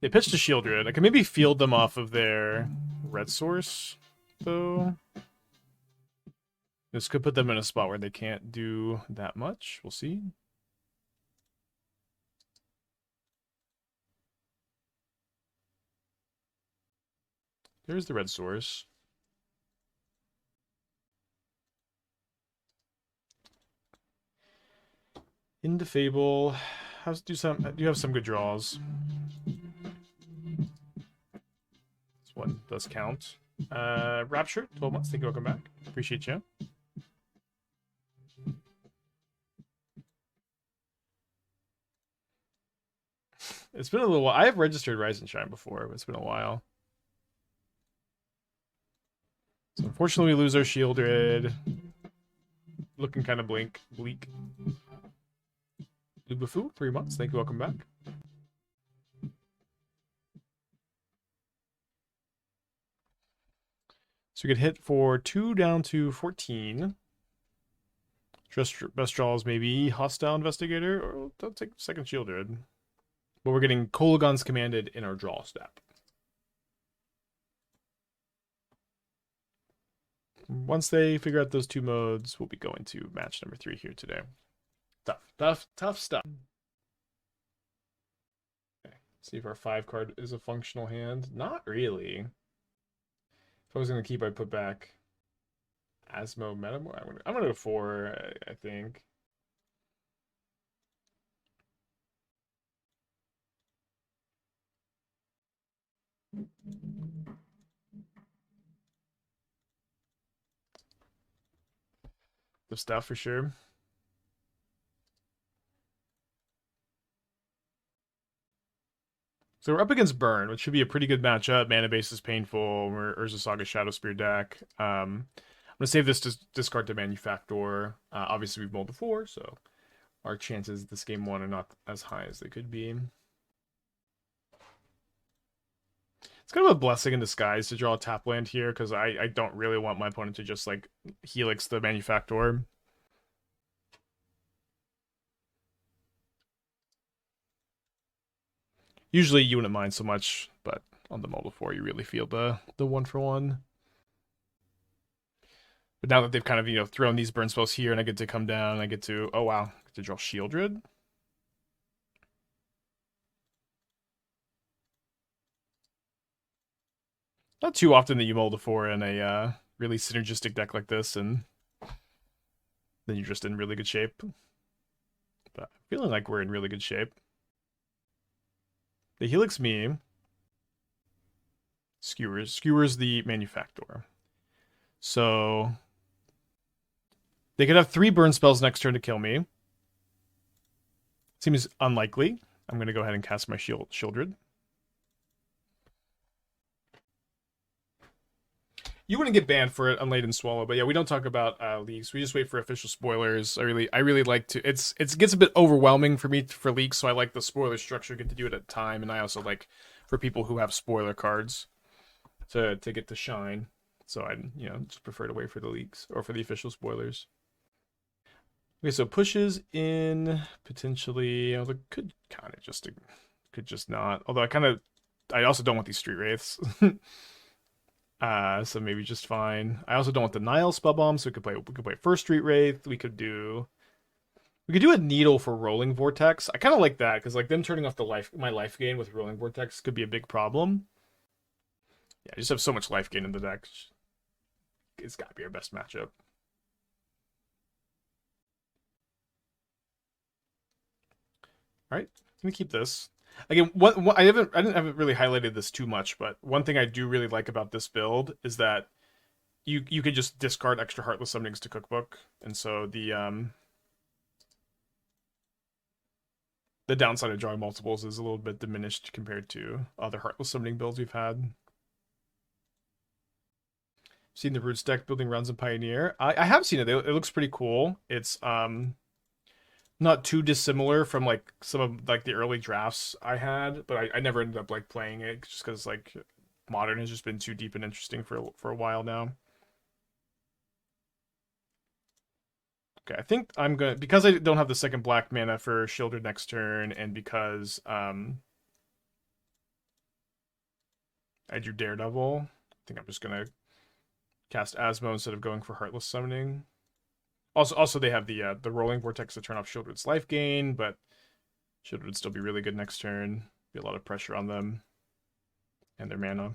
They pitched to Sheoldred. I can maybe field them off of their red source, though. This could put them in a spot where they can't do that much. We'll see. There's the red source. Into Fable. Do you have some good draws? This one does count. Rapture, 12 months. Thank you. Welcome back. Appreciate you. It's been a little while. I have registered Rise and Shine before, but it's been a while. So unfortunately, we lose our Sheoldred. Looking kind of bleak. Lubufu, 3 months. Thank you. Welcome back. So we could hit for 2 down to 14. Just best draws maybe Hostile Investigator, or I'll take second Sheoldred. But we're getting Kolaghan's Commanded in our draw step. Once they figure out those two modes, we'll be going to match number 3 here today. Tough stuff. Okay. See if our 5 card is a functional hand. Not really. If I was going to keep, I'd put back Asmo Metamorph. I'm going to go 4, I think. The stuff for sure. So we're up against Burn, which should be a pretty good matchup. Mana base is painful. We're Urza Saga Shadowspear deck. I'm gonna save this to discard to Manufactor. Obviously we've mulled before, so our chances this game 1 are not as high as they could be. It's kind of a blessing in disguise to draw a tap land here, because I don't really want my opponent to just like Helix the Manufactor. Usually you wouldn't mind so much, but on the Model 4 you really feel the 1-for-1. But now that they've kind of, thrown these burn spells here, and I get to come down, I get to, oh wow, I get to draw Sheoldred. Not too often that you mold a 4 in a really synergistic deck like this, and then you're just in really good shape. But I'm feeling like we're in really good shape. The Helix me skewers the Manufactor. So they could have 3 burn spells next turn to kill me. Seems unlikely. I'm going to go ahead and cast my Sheoldred. You wouldn't get banned for it, Unladen Swallow, but yeah, we don't talk about leaks. We just wait for official spoilers. I really like to. It gets a bit overwhelming for me for leaks, so I like the spoiler structure. Get to do it at a time, and I also like for people who have spoiler cards to get to shine. So I just prefer to wait for the leaks or for the official spoilers. Okay, so pushes in potentially. Although could just not. Although I also don't want these Street Wraiths. So maybe just fine. I also don't want the Nihil Spellbomb, so we could play first Street Wraith. We could do a Needle for Rolling Vortex. I kind of like that because like them turning off my life gain with Rolling Vortex could be a big problem. Yeah, I just have so much life gain in the deck. It's got to be our best matchup. All All right, let me keep this. Again, I didn't have really highlighted this too much, but one thing I do really like about this build is that you could just discard extra Heartless Summonings to Cookbook, and so the downside of drawing multiples is a little bit diminished compared to other Heartless Summoning builds we've had. Seen the Roots deck building runs in Pioneer. I have seen it. It looks pretty cool. It's not too dissimilar from like some of like the early drafts I had, but I never ended up like playing it just because like Modern has just been too deep and interesting for a while now. Okay, I think I'm gonna, because I don't have the second black mana for Sheoldred next turn, and because I drew Daredevil, I think I'm just gonna cast Asmo instead of going for Heartless Summoning. Also they have the Rolling Vortex to turn off Sheoldred's life gain, but Sheoldred would still be really good next turn. Be a lot of pressure on them and their mana.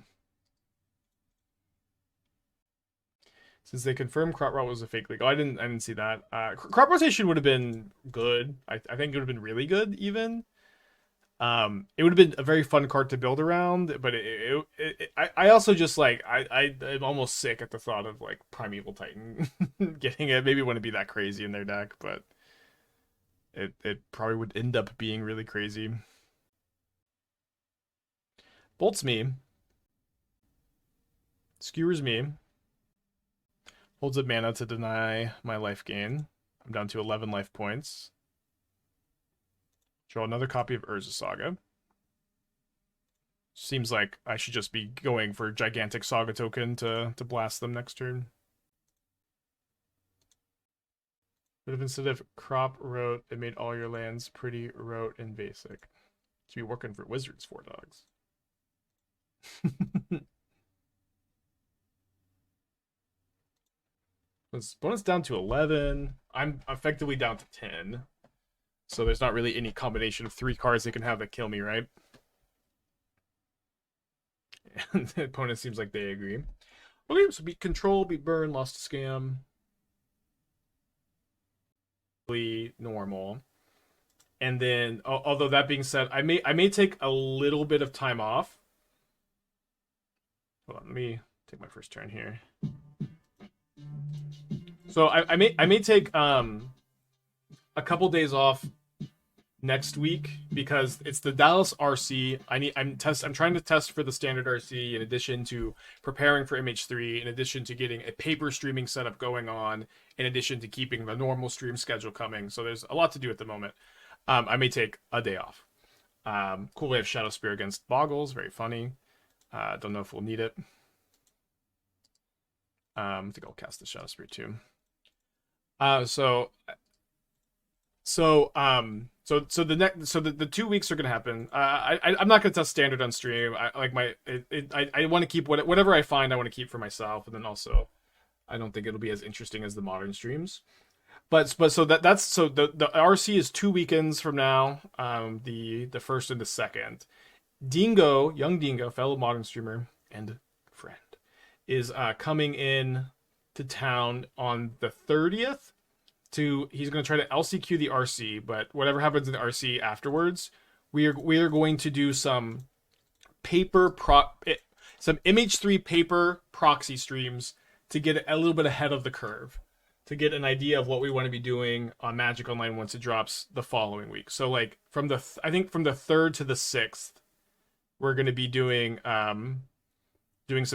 Since they confirmed Crop Rot was a fake league. Oh, I didn't see that. Crop Rotation would have been good. I think it would have been really good even. It would have been a very fun card to build around, but I also just like I'm almost sick at the thought of like Primeval Titan getting it. Maybe it wouldn't be that crazy in their deck, but it probably would end up being really crazy. Bolts me. Skewers me. Holds up mana to deny my life gain. I'm down to 11 life points. Draw another copy of Urza Saga. Seems like I should just be going for gigantic Saga token to blast them next turn. But if instead of crop rote, it made all your lands pretty rote and basic. To be working for Wizards 4 dogs. Bonus down to 11. I'm effectively down to 10. So there's not really any combination of 3 cards they can have that kill me, right? And the opponent seems like they agree. Okay, so beat Control, beat Burn, lost to Scam. Normal. And then, although that being said, I may take a little bit of time off. Hold on, let me take my first turn here. So I may take a couple days off next week because it's the Dallas RC. I'm trying to test for the standard RC in addition to preparing for MH3, in addition to getting a paper streaming setup going on, in addition to keeping the normal stream schedule coming. So there's a lot to do at the moment. I may take a day off. Cool, we have Shadowspear against Boggles, very funny. Don't know if we'll need it. I think I'll cast the Shadowspear too. The 2 weeks are gonna happen. I'm not gonna test standard on stream. I want to keep whatever I find. I want to keep for myself, and then also, I don't think it'll be as interesting as the modern streams. But so the RC is 2 weekends from now. The first and the second. Dingo, young Dingo, fellow modern streamer and friend, is coming in to town on the 30th. He's going to try to LCQ the RC, but whatever happens in the RC afterwards, we are going to do some some MH3 paper proxy streams to get a little bit ahead of the curve, to get an idea of what we want to be doing on Magic Online once it drops the following week. So like I think from the 3rd to the 6th, we're going to be doing some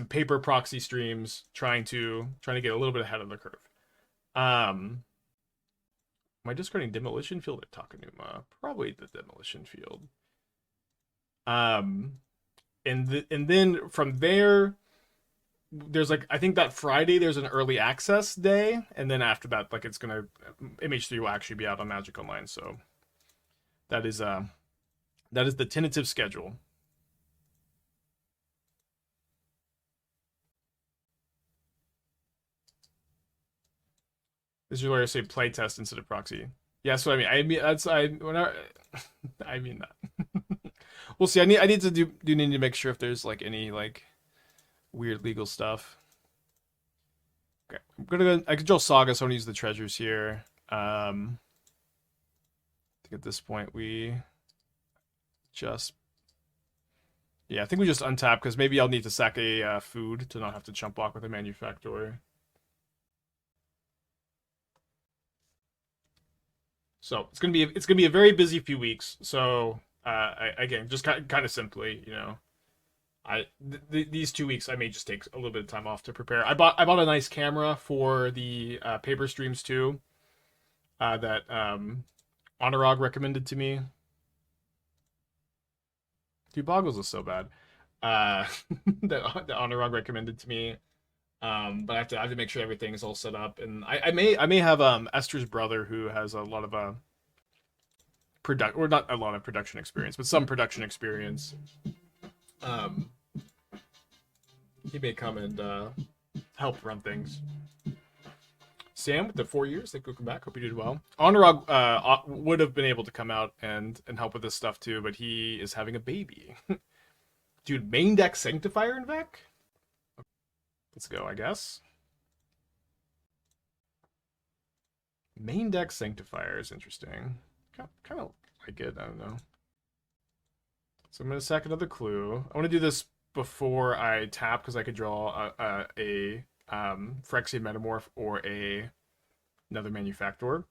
paper proxy streams, trying to get a little bit ahead of the curve. Am I discarding Demolition Field or Takenuma? Probably the Demolition Field. And then from there, there's like, I think that Friday there's an early access day, and then after that, like MH3 will actually be out on Magic Online. So that is the tentative schedule. This is where I say playtest instead of proxy. Yeah, so I mean that. We'll see. I need to need to make sure if there's like any like weird legal stuff. Okay, I control Saga, so I'm gonna use the treasures here. I think at this point we Just yeah, I think we just untap because maybe I'll need to sack a food to not have to chump block with a manufactor. So it's gonna be a very busy few weeks. So again, just kind of simply, you know, these 2 weeks I may just take a little bit of time off to prepare. I bought a nice camera for the paper streams too. That Anurag recommended to me. Dude, Boggles is so bad. That Anurag recommended to me. But I have to make sure everything is all set up, and I may have Esther's brother who has a lot of or not a lot of production experience, but some production experience. Um, he may come and help run things. Sam with the 4 years, thank you, welcome back. Hope you did well. Anurag would have been able to come out and help with this stuff too, but he is having a baby. Dude, main deck Sanctifier in Vec? Let's go, I guess. Main deck Sanctifier is interesting. Kind of like it, I don't know. So I'm going to sack another clue. I want to do this before I tap because I could draw a Phyrexian Metamorph or another Manufactor.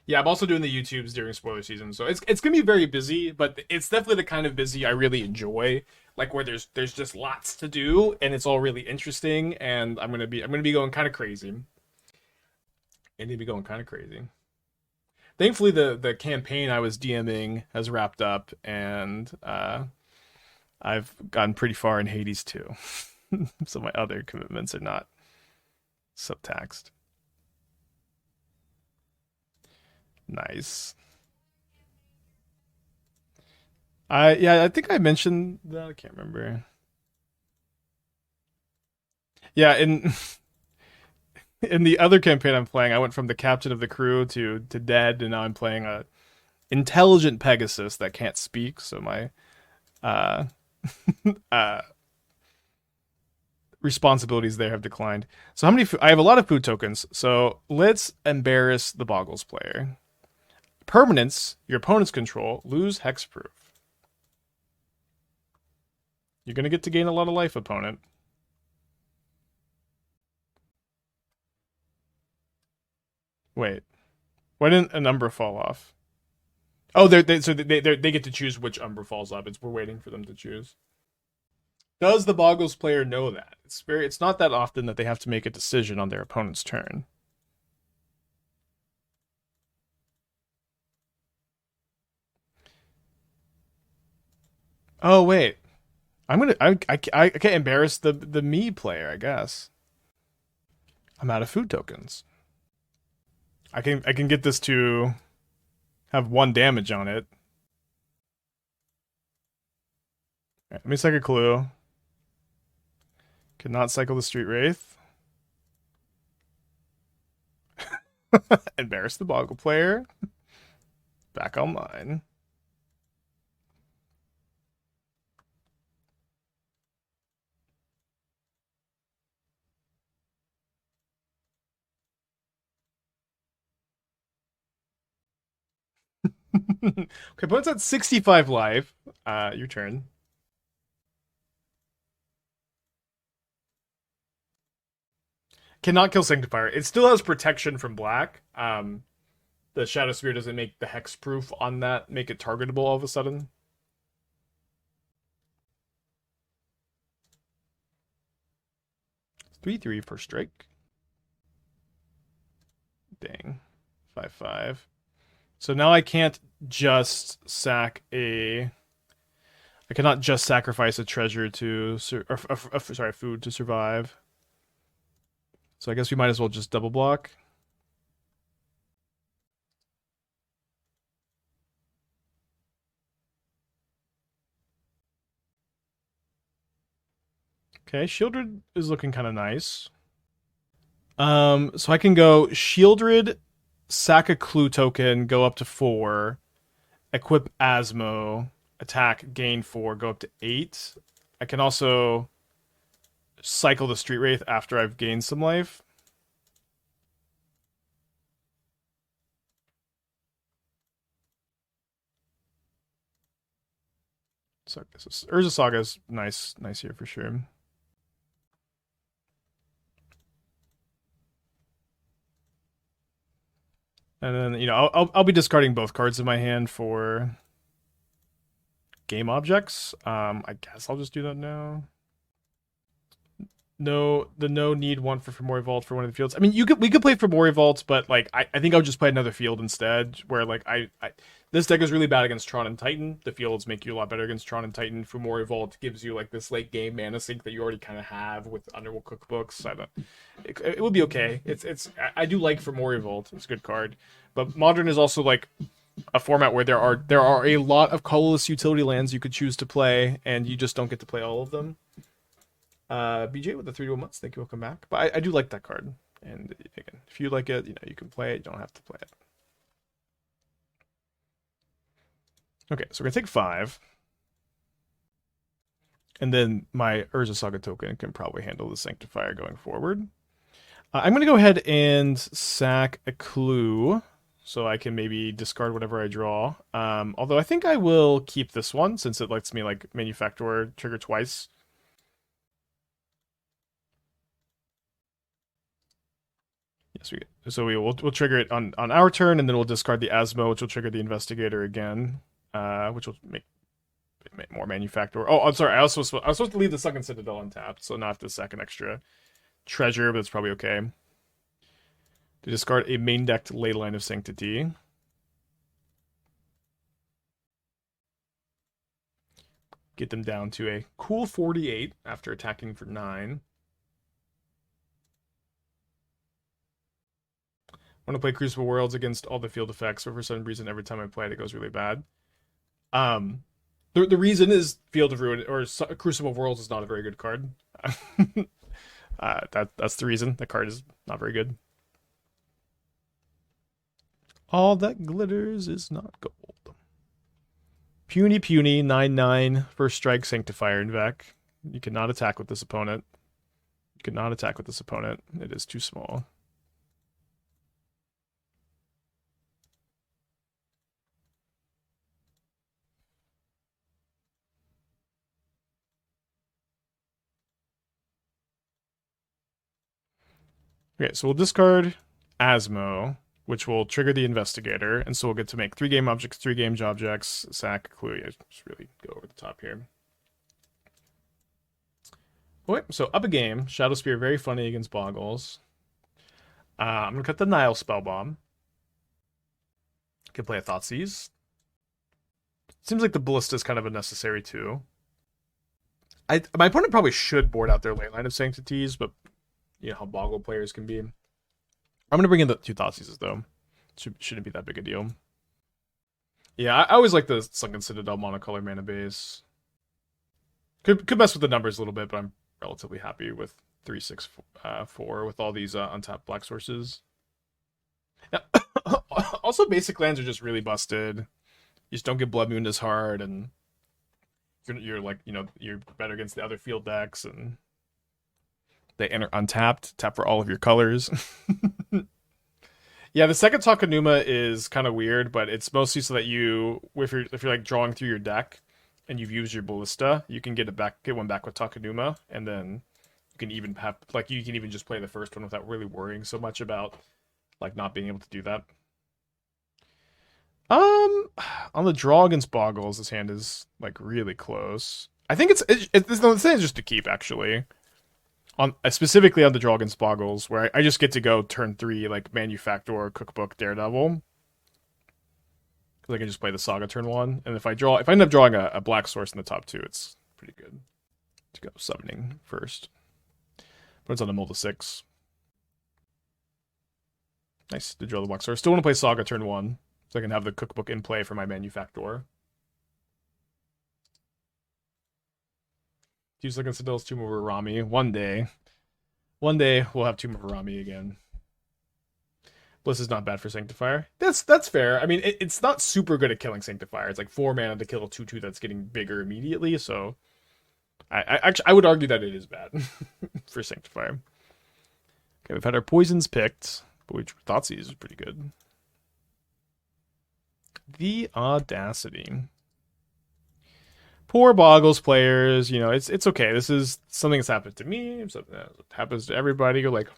Yeah, I'm also doing the YouTubes during spoiler season, so it's gonna be very busy, but it's definitely the kind of busy I really enjoy, like where there's just lots to do and it's all really interesting, and I'm gonna be going kind of crazy. I need to be going kind of crazy. Thankfully, the campaign I was DMing has wrapped up, and I've gotten pretty far in Hades too, so my other commitments are not so taxed. Nice. I think I mentioned that. I can't remember. Yeah, in in the other campaign I'm playing, I went from the captain of the crew to dead, and now I'm playing a intelligent Pegasus that can't speak. So my uh, uh, responsibilities there have declined. So how many? I have a lot of food tokens. So let's embarrass the Boggles player. Permanence, your opponent's control, lose hexproof. You're going to get to gain a lot of life, opponent. Wait. Why didn't an Umbra fall off? Oh, they get to choose which Umbra falls off. We're waiting for them to choose. Does the Boggles player know that? It's not that often that they have to make a decision on their opponent's turn. Oh wait. I can't embarrass the me player, I guess. I'm out of food tokens. I can get this to have 1 damage on it. Right, let me take a clue. Cannot cycle the Street Wraith. Embarrass the Boggle player. Back online. Okay, opponent's at 65 life. Your turn. Cannot kill Sanctifier. It still has protection from black. The Shadowspear doesn't make the hexproof on that make it targetable all of a sudden. It's 3/3 per strike. Dang. 5/5. So now I can't just sack a. I cannot just sacrifice a treasure to, sorry, food to survive. So I guess we might as well just double block. Okay, Sheoldred is looking kind of nice. So I can go Sheoldred, sack a clue token, go up to 4, equip Asmo, attack, gain 4, go up to 8. I can also cycle the Street Wraith after I've gained some life. So Urza Saga is nice here for sure. And then, you know, I'll be discarding both cards in my hand for game objects. I guess I'll just do that now. No need one for Fomori Vault for one of the fields. I mean, we could play Fomori Vault, but like I think I'll just play another field instead. Where like this deck is really bad against Tron and Titan. The fields make you a lot better against Tron and Titan. Fomori Vault gives you like this late game mana sink that you already kind of have with Underworld Cookbooks. It would be okay. I do like Fomori Vault. It's a good card, but Modern is also like a format where there are a lot of colorless utility lands you could choose to play, and you just don't get to play all of them. BJ with the 3 months, thank you, welcome back. But I do like that card, and again, if you like it, you know, you can play it, you don't have to play it. Okay, so we're gonna take 5, and then my Urza Saga token can probably handle the Sanctifier going forward. I'm gonna go ahead and sack a clue, so I can maybe discard whatever I draw. Although I think I will keep this one, since it lets me like Manufactor trigger twice. Yes, we'll trigger it on our turn, and then we'll discard the Asmo, which will trigger the Investigator again, which will make more Manufactor. Oh, I'm sorry. I was supposed to leave the Sunken Citadel untapped, so not have to sack an extra treasure, but it's probably okay. To discard a main decked Leyline of Sanctity. Get them down to a cool 48 after attacking for 9. I want to play Crucible Worlds against all the field effects, but for some reason, every time I play it goes really bad. The reason is Field of Ruin, or Crucible Worlds is not a very good card. That's the reason. The card is not very good. All that glitters is not gold. Puny, 9/9, first strike, Sanctifier in Vec. You cannot attack with this opponent. You cannot attack with this opponent. It is too small. Okay, so we'll discard Asmo, which will trigger the Investigator, and so we'll get to make 3 game objects, 3 game objects, sack, clue. Yeah, just really go over the top here. Okay, so up a game. Shadowspear, very funny against Boggles. I'm going to cut the Nihil Spellbomb. Can play a Thoughtseize. Seems like the Ballista is kind of unnecessary too. My opponent probably should board out their Leyline of Sanctities, but you know how Boggle players can be. I'm going to bring in the 2 Thoughtseizes, though. Shouldn't be that big a deal. Yeah, I always like the Sunken Citadel monocolor mana base. Could mess with the numbers a little bit, but I'm relatively happy with 3, 6, 4 with all these untapped black sources. Now, also, basic lands are just really busted. You just don't get Blood Moon as hard, and you're like, you know, you're better against the other field decks, and they enter untapped, tap for all of your colors. Yeah, the second Takenuma is kind of weird, but it's mostly so that if you're like drawing through your deck and you've used your Ballista, you can get one back with Takenuma, and then you can even just play the first one without really worrying so much about like not being able to do that. On the draw against Boggles, this hand is like really close. I think the thing is just to keep, actually. Specifically on the draw against Boggles, where I just get to go turn 3 like Manufactor, Cookbook, Daredevil, because I can just play the Saga turn 1, and if I end up drawing a black source in the top 2, it's pretty good to go summoning first. But it's on a mull to 6. Nice to draw the black source. Still want to play Saga turn 1, so I can have the Cookbook in play for my Manufactor. 2 Sunken Citadels, 2 more Rami. One day we'll have 2 more Rami again. Bliss is not bad for Sanctifier. That's fair. I mean, it's not super good at killing Sanctifier. It's like 4 mana to kill a 2/2 that's getting bigger immediately. So I would argue that it is bad for Sanctifier. Okay, we've had our poisons picked, but we Thoughtseize is pretty good. The audacity. Poor Boggles players, you know, it's okay. This is something that's happened to me, something that happens to everybody. You're like,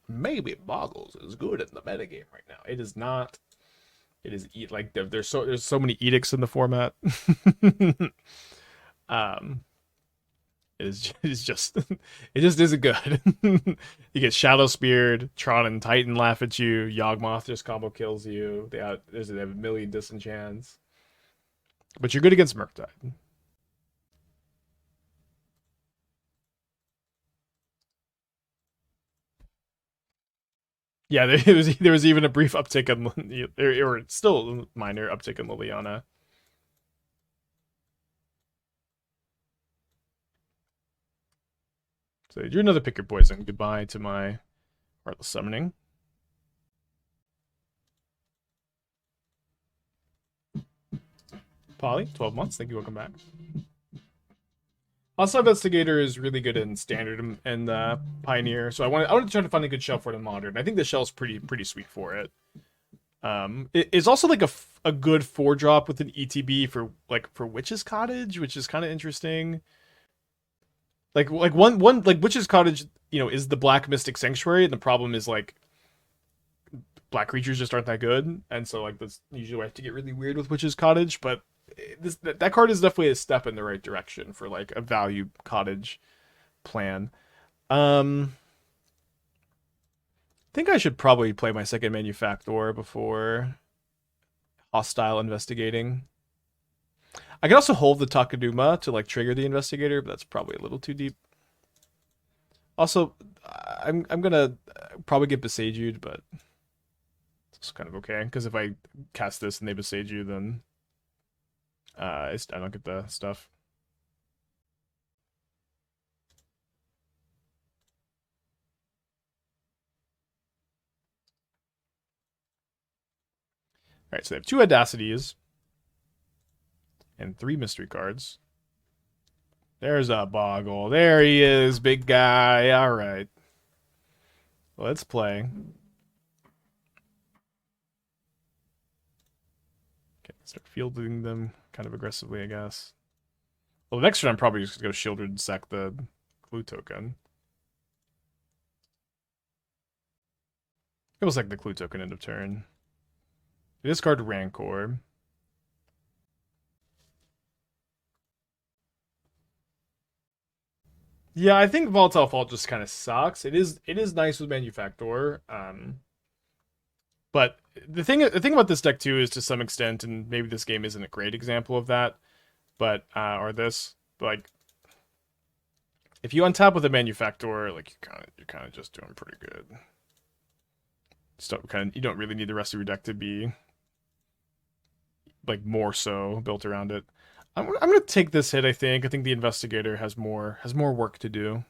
maybe Boggles is good in the metagame right now. It is not. It is like there's so many edicts in the format. um, it's just it just isn't good. You get Shadowspeared, Tron and Titan laugh at you. Yawgmoth just combo kills you. They have a million disenchants, but you're good against Murktide. Yeah, there was even a brief uptick in, or still minor uptick in Liliana. So you're another pick your poison. Goodbye to my Heartless Summoning. Polly, 12 months. Thank you. Welcome back. Hostile Investigator is really good in Standard and Pioneer, so I wanted to try to find a good shell for it in Modern. I think the shell's pretty sweet for it. It is also like a good 4-drop with an ETB for Witch's Cottage, which is kind of interesting. Like one like Witch's Cottage, you know, is the Black Mystic Sanctuary, and the problem is like black creatures just aren't that good, and so like that's usually why I have to get really weird with Witch's Cottage, but that card is definitely a step in the right direction for like a value cottage plan. I think I should probably play my second Manufactor before Hostile Investigating. I can also hold the Takenuma to like trigger the Investigator, but that's probably a little too deep. Also, I'm gonna probably get Besaged, but it's kind of okay because if I cast this and they Besage you, then I don't get the stuff. All right, so they have 2 Audacities and 3 mystery cards. There's a Boggle. There he is, big guy. All right. Let's play. Okay, start fielding them kind of aggressively, I guess. Well, the next turn I'm probably just going to go Sheoldred and sack the Clue token. It was like the Clue token end of turn. Discard Rancor. Yeah, I think Volatile Fault just kind of sucks. It is nice with Manufactor. But the thing about this deck too is to some extent, and maybe this game isn't a great example of that, but or this, but like if you untap with a Manufactor, like you're kind of just doing pretty good. You don't really need the rest of your deck to be like more so built around it. I'm gonna take this hit. I think the Investigator has more work to do.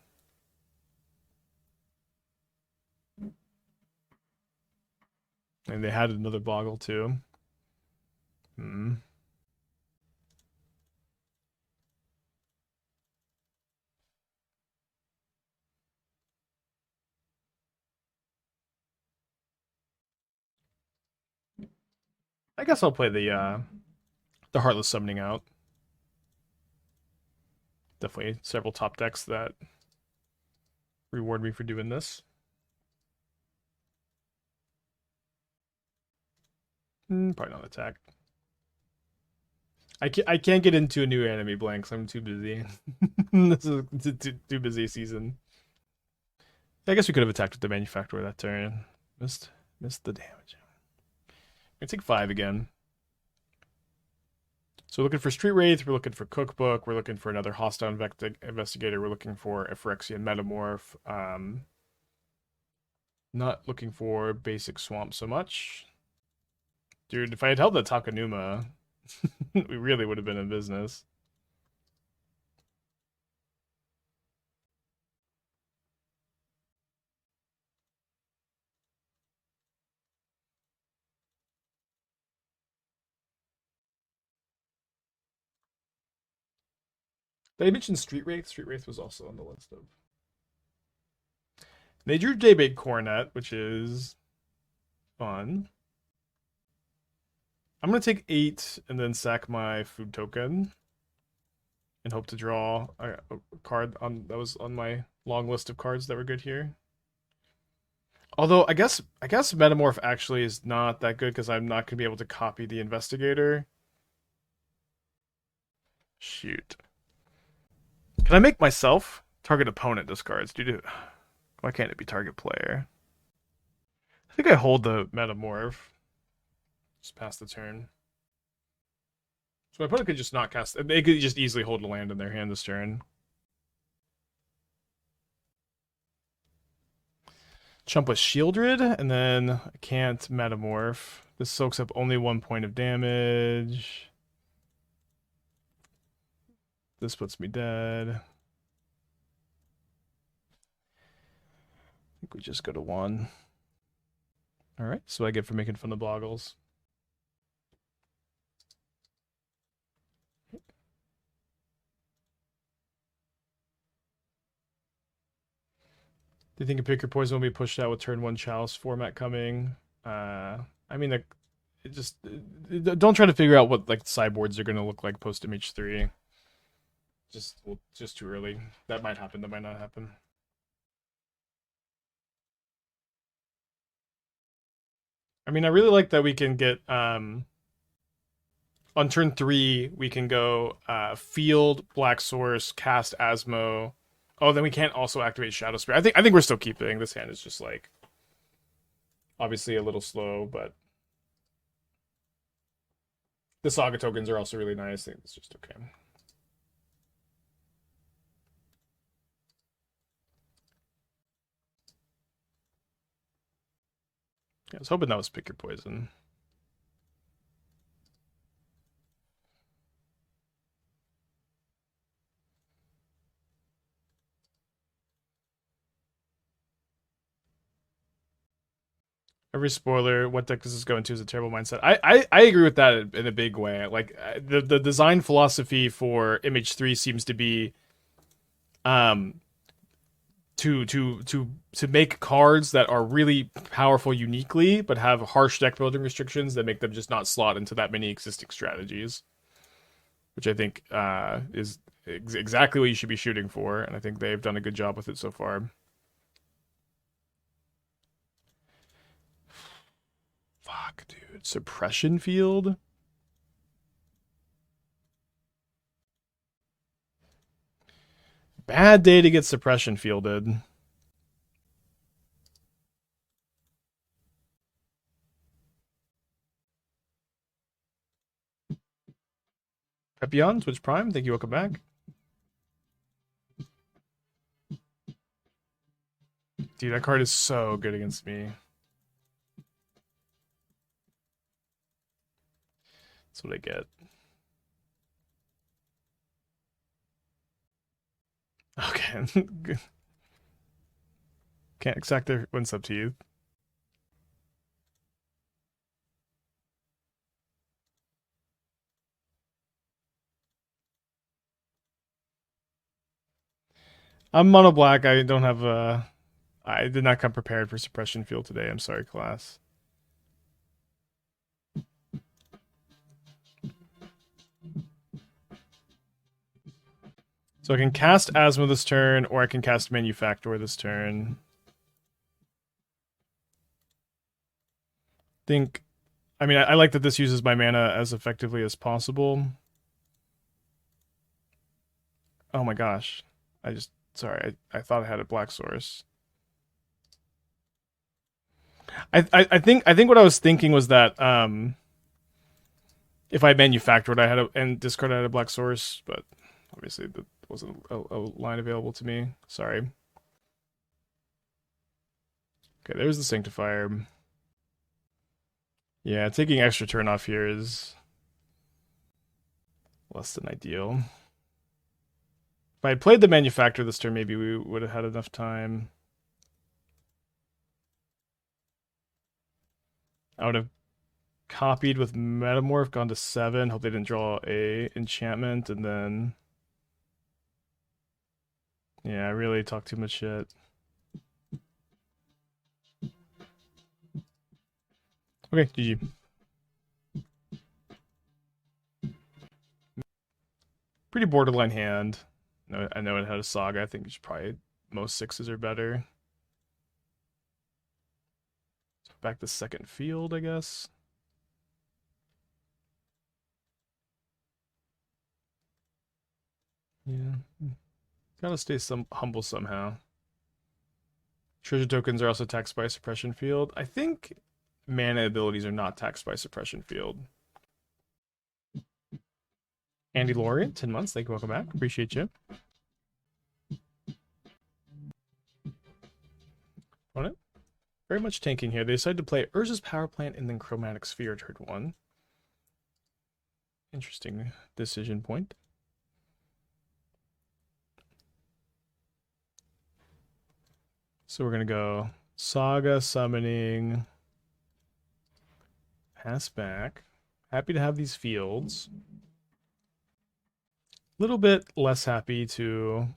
And they had another Boggle too. I guess I'll play the Heartless Summoning out. Definitely several top decks that reward me for doing this. Probably not attack. I can't get into a new enemy blanks. I'm too busy. This is too busy season. I guess we could have attacked with the Manufactor that turn. Missed the damage. I'm gonna take 5 again. So we're looking for Street Wraith, we're looking for Cookbook, we're looking for another Hostile Investigator, we're looking for a Phyrexian Metamorph. Not looking for basic Swamp so much. Dude, if I had held the Takenuma, we really would have been in business. Did I mention Street Wraith? Street Wraith was also on the list of. They drew Daybait Coronet, which is fun. I'm going to take 8 and then sack my food token. and hope to draw a card on that was on my long list of cards that were good here. Although I guess Metamorph actually is not that good because I'm not gonna be able to copy the Investigator. Shoot. Can I make myself target opponent discards? Why can't it be target player? I think I hold the Metamorph. Just pass the turn. So my opponent could just not cast. They could just easily hold a land in their hand this turn. Chump with Sheoldred, and then I can't Metamorph. This soaks up only 1 point of damage. This puts me dead. I think we just go to 1. Alright, so I get for making fun of Boggles. Do you think a Pick Your Poison will be pushed out with turn 1 Chalice format coming? I mean, don't try to figure out what like sideboards are going to look like post MH3. Just too early. That might happen. That might not happen. I mean, I really like that we can get on turn 3 we can go field Black Source, cast Asmo. Oh, then we can't also activate Shadowspear. I think we're still keeping. This hand is just like obviously a little slow, but the Saga tokens are also really nice. I think it's just okay. Yeah, I was hoping that was Pick Your Poison. Every spoiler, what deck does this go into is a terrible mindset. I agree with that in a big way. Like the design philosophy for MH3 seems to be to make cards that are really powerful uniquely, but have harsh deck building restrictions that make them just not slot into that many existing strategies, which I think is exactly what you should be shooting for, and I think they've done a good job with it so far. Fuck, dude. Suppression Field? Bad day to get Suppression Fielded. Pepion, Twitch Prime, thank you, welcome back. Dude, that card is so good against me. That's what I get. Okay. Can't exact their what's up to you. I'm mono black. I don't have I did not come prepared for Suppression Field today. I'm sorry, class. So I can cast Asthma this turn, or I can cast Manufactor this turn. I mean, I like that this uses my mana as effectively as possible. Oh my gosh. Sorry, I thought I had a black source. I think what I was thinking was that if I manufactured I had and discarded I had a black source, but obviously that wasn't a line available to me. Sorry. Okay, there's the Sanctifier. Yeah, taking extra turn off here is less than ideal. If I had played the Manufacturer this turn, maybe we would have had enough time. I would have copied with Metamorph, gone to 7, hope they didn't draw a enchantment, and then... Yeah, I really talked too much shit. Okay, GG. Pretty borderline hand. No, I know it had a Saga. I think it's probably most 6s are better. So back to second field, I guess. Yeah. Gotta stay humble somehow. Treasure tokens are also taxed by suppression field. I think mana abilities are not taxed by suppression field. Andy Lorian, 10 months. Thank you. Welcome back. Appreciate you. Opponent. Very much tanking here. They decided to play Urza's Power Plant and then Chromatic Sphere turn 1. Interesting decision point. So we're going to go Saga, Summoning, pass back. Happy to have these fields. Little bit less happy to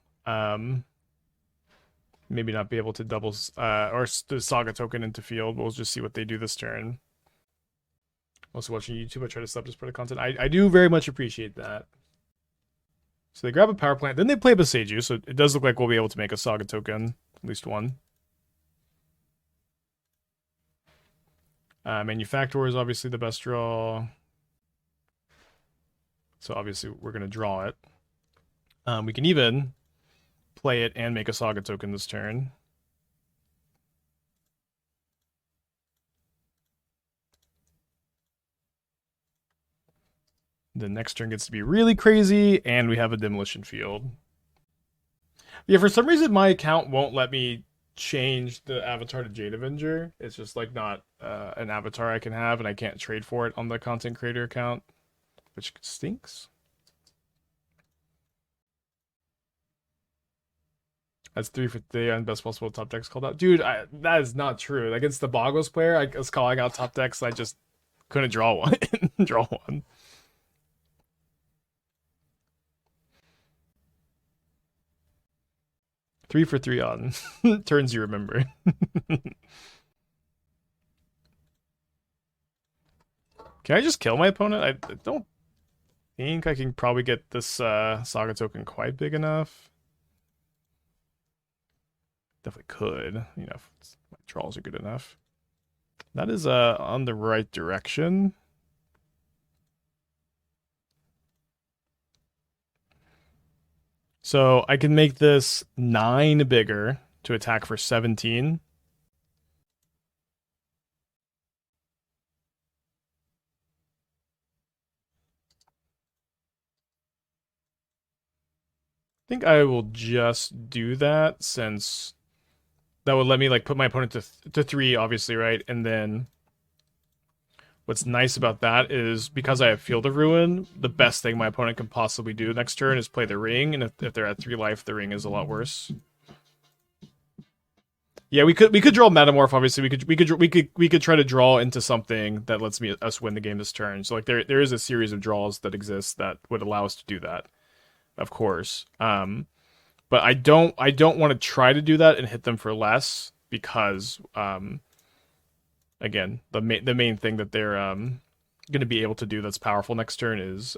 maybe not be able to double or the Saga token into field. We'll just see what they do this turn. Also watching YouTube, I try to sub this part of content. I do very much appreciate that. So they grab a power plant, then they play Beseiju, so it does look like we'll be able to make a Saga token, at least one. Manufactor is obviously the best draw. So obviously we're going to draw it. We can even play it and make a Saga token this turn. The next turn gets to be really crazy, and we have a Demolition Field. Yeah, for some reason my account won't let me change the avatar to Jade Avenger. It's just like not an avatar I can have, and I can't trade for it on the content creator account, which stinks. That's 3 for 3 on best possible top decks called out. Dude, that is not true. Against the Boggles player, I was calling out top decks. I just couldn't draw one. Draw one. Three for 3 on turns you remember. Can I just kill my opponent? I don't think I can probably get this Saga token quite big enough. Definitely could, you know, if my draws are good enough. That is on the right direction. So I can make this 9 bigger to attack for 17. I think I will just do that, since that would let me like put my opponent to 3, obviously, right? And then what's nice about that is because I have Field of Ruin, the best thing my opponent can possibly do next turn is play the Ring, and if they're at 3 life, the Ring is a lot worse. Yeah, we could draw Metamorph. Obviously, we could try to draw into something that lets us win the game this turn. So like there is a series of draws that exist that would allow us to do that, of course. But I don't want to try to do that and hit them for less, because again, the main thing that they're going to be able to do that's powerful next turn is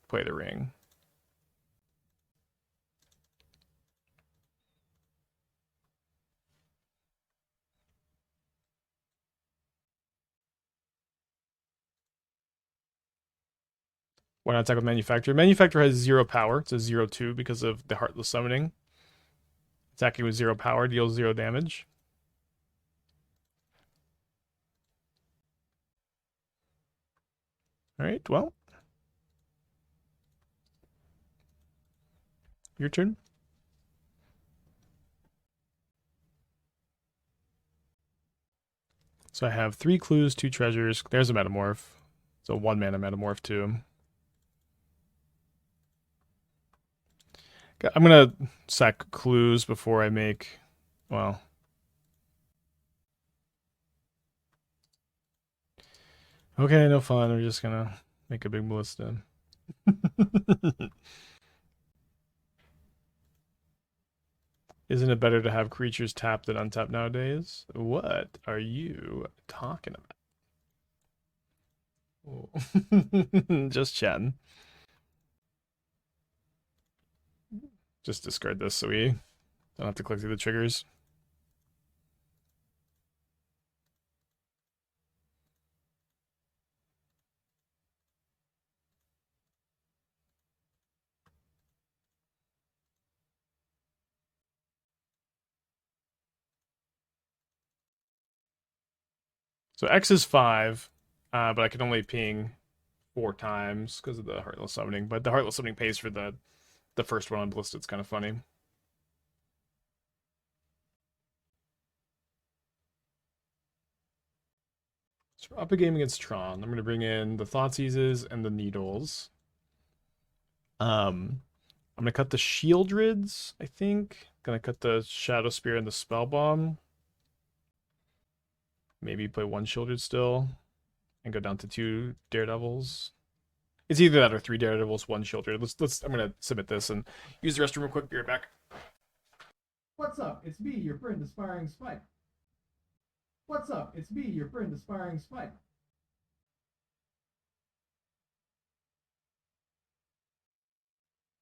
play the Ring. Why not attack with Manufactor? Manufactor has 0 power. It's a 0/2 because of the Heartless Summoning. Attacking with 0 power deals 0 damage. Alright, well. Your turn. So I have 3 clues, 2 treasures. There's a Metamorph. It's a 1 mana Metamorph too. I'm gonna sack clues before I make, well, okay, no fun. We're just gonna make a big ballista. Isn't it better to have creatures tapped than untapped nowadays? What are you talking about? Oh. Just chatting. Just discard this so we don't have to click through the triggers. So X is 5, but I can only ping 4 times because of the Heartless Summoning. But the Heartless Summoning pays for the first one on Ballista. It's kind of funny. So we're up a game against Tron. I'm going to bring in the Thoughtseizes and the Needles. I'm going to cut the Sheoldreds, I think. Going to cut the Shadowspear and the Spellbomb. Maybe play 1 Sheoldred still. And go down to 2 Daredevils. It's either that or 3 Daredevils, 1 Sheoldred. I'm gonna submit this and use the restroom real quick. Be right back. What's up? It's me, your friend Aspiring Spike. What's up? It's me, your friend Aspiring Spike.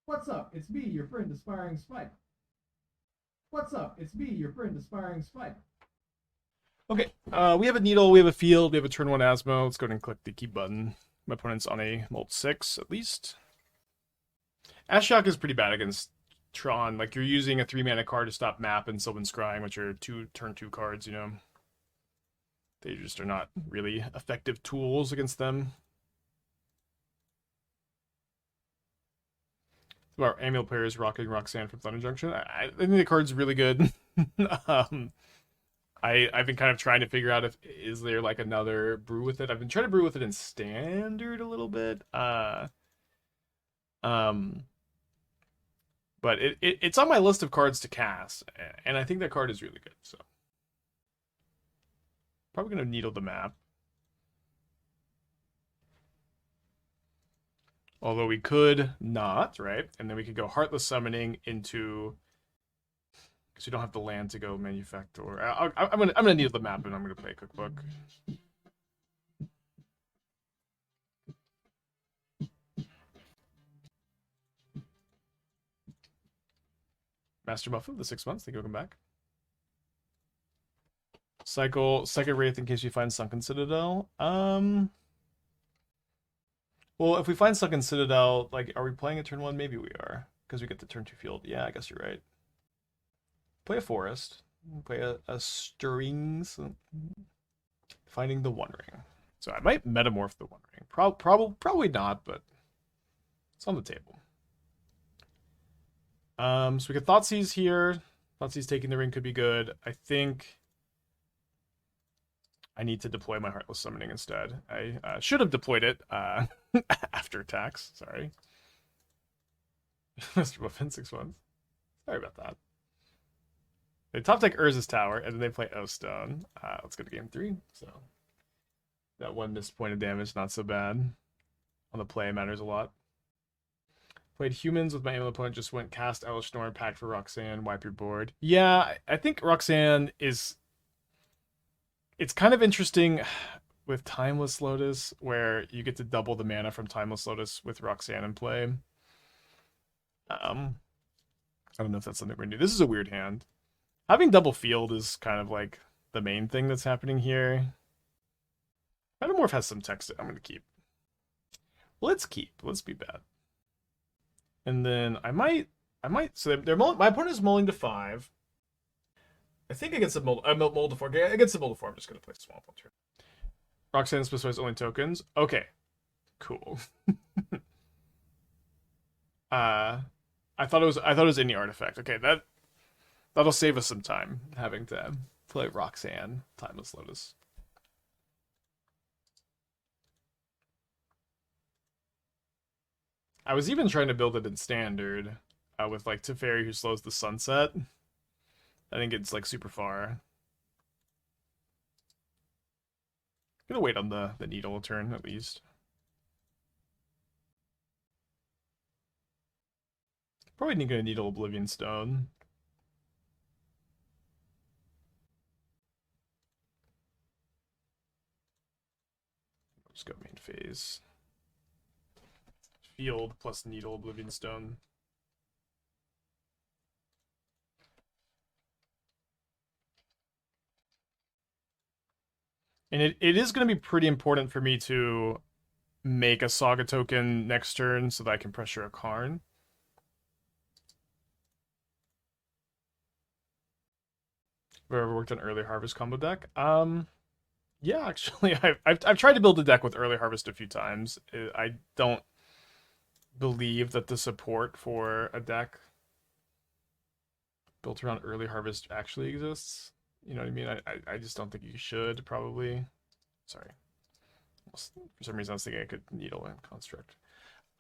What's up? It's me, your friend Aspiring Spike. What's up? It's me, your friend Aspiring Spike. Okay, we have a Needle, we have a Field, we have a turn 1 Asmo. Let's go ahead and click the keep button. My opponent's on a Molt 6, at least. Ashiok is pretty bad against Tron. Like, you're using a 3-mana card to stop Map and Sylvan Scrying, which are turn 2 cards, you know. They just are not really effective tools against them. Our Amulet player is rocking Roxanne from Thunder Junction. I think the card's really good. I've been kind of trying to figure out is there like another brew with it. I've been trying to brew with it in standard a little bit. But it's on my list of cards to cast, and I think that card is really good. So probably gonna Needle the Map. Although we could not, right? And then we could go Heartless Summoning into, because we don't have the land to go Manufactor. I'm gonna Needle the Map and I'm gonna play Cookbook. Master Muffin, the 6 months. Thank you. Welcome back. Cycle second Wraith in case you find Sunken Citadel. Well, if we find Sunken Citadel, like, are we playing a turn 1? Maybe we are, because we get the turn 2 Field. Yeah, I guess you're right. Play a Forest. Play a Strings. Finding the One Ring. So I might Metamorph the One Ring. Probably not, but it's on the table. So we get Thoughtseize here. Thoughtseize taking the ring could be good. I think I need to deploy my Heartless Summoning instead. I should have deployed it after attacks. Sorry. Mr. Muffin 6 months. Sorry about that. They top deck Urza's Tower, and then they play O-Stone. Let's go to game 3. So that 1 missed point of damage, not so bad. On the play, matters a lot. Played Humans with my amulet opponent, just went cast Elesh Norn, pack for Roxanne, wipe your board. Yeah, I think Roxanne is... It's kind of interesting with Timeless Lotus, where you get to double the mana from Timeless Lotus with Roxanne in play. I don't know if that's something we're gonna do. This is a weird hand. Having double field is kind of like the main thing that's happening here. Metamorph has some text. I'm gonna keep. Let's keep. Let's be bad. And then I might. So my opponent is mulling to 5. I think against a mold to 4. Against a mold to 4, I'm just gonna play small one turn. Roxanne specifies only tokens. Okay, cool. I thought it was any artifact. Okay, that'll save us some time having to play Roxanne, Timeless Lotus. I was even trying to build it in standard with like Teferi who slows the sunset. I think it's like super far. I'm gonna wait on the Needle turn at least. Probably need to Needle Oblivion Stone. Let's go main phase. Field plus Needle Oblivion Stone. And it is going to be pretty important for me to make a Saga token next turn so that I can pressure a Karn. Have you ever worked on early harvest combo deck? Yeah, actually, I've tried to build a deck with early harvest a few times. I don't believe that the support for a deck built around early harvest actually exists. You know what I mean? I just don't think you should, probably. Sorry. For some reason I was thinking I could needle and construct.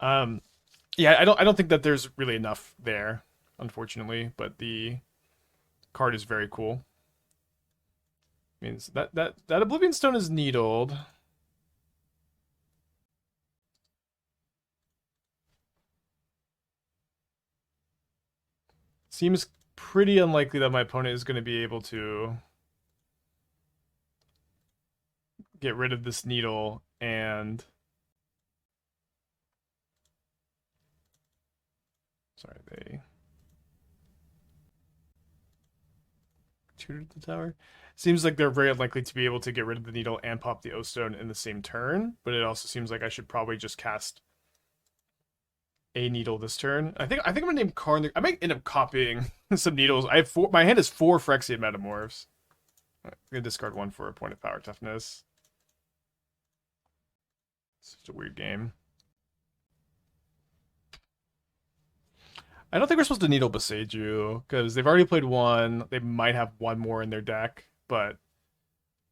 Yeah, I don't think that there's really enough there, unfortunately, but the card is very cool. Means that Oblivion Stone is needled. Seems pretty unlikely that my opponent is going to be able to get rid of this needle and... Sorry, they tutored the tower. Seems like they're very unlikely to be able to get rid of the needle and pop the O-Stone in the same turn, but it also seems like I should probably just cast a needle this turn. I think I'm gonna name Karn. I might end up copying some needles. I have my hand is 4 Phyrexian Metamorphs. I'm gonna discard 1 for a point of power toughness. It's such a weird game. I don't think we're supposed to needle Boseiju, because they've already played 1. They might have 1 more in their deck, but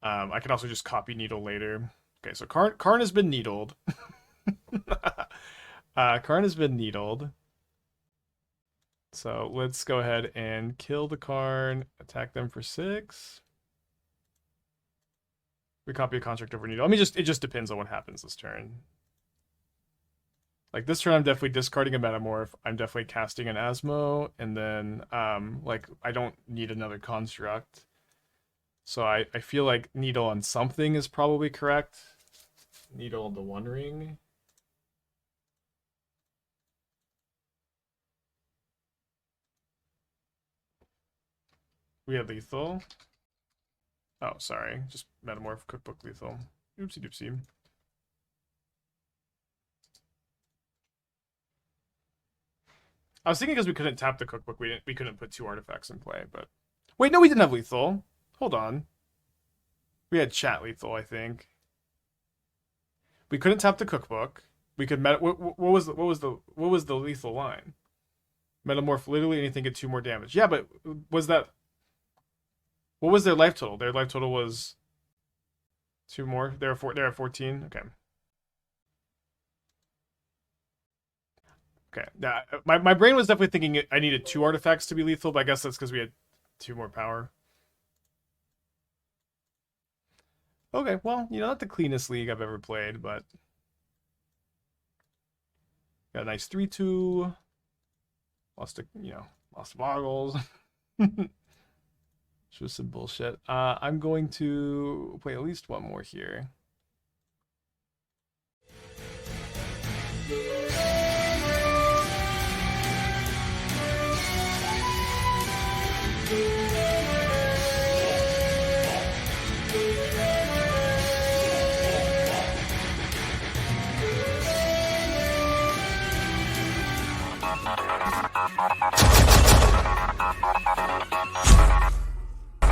I can also just copy needle later. Okay, so Karn has been needled. Karn has been needled. So let's go ahead and kill the Karn, attack them for 6. We copy a construct over needle. It just depends on what happens this turn. Like this turn, I'm definitely discarding a Metamorph. I'm definitely casting an Asmo, and then like I don't need another construct. So I feel like needle on something is probably correct. Needle on the One Ring. We had lethal. Oh, sorry. Just Metamorph Cookbook lethal. Oopsie doopsie. I was thinking because we couldn't tap the cookbook, we couldn't put 2 artifacts in play, but... Wait, no, we didn't have lethal. Hold on. We had chat lethal, I think. We couldn't tap the cookbook. We could what was the lethal line? Metamorph literally anything get 2 more damage. Yeah, but was that... What was their life total? Their life total was 2 more. They're at 14. Okay. Okay. Now, my brain was definitely thinking I needed 2 artifacts to be lethal, but I guess that's because we had 2 more power. Okay, well, you know, not the cleanest league I've ever played, but got a nice 3-2. Lost boggles. Just some bullshit. I'm going to play at least 1 more here.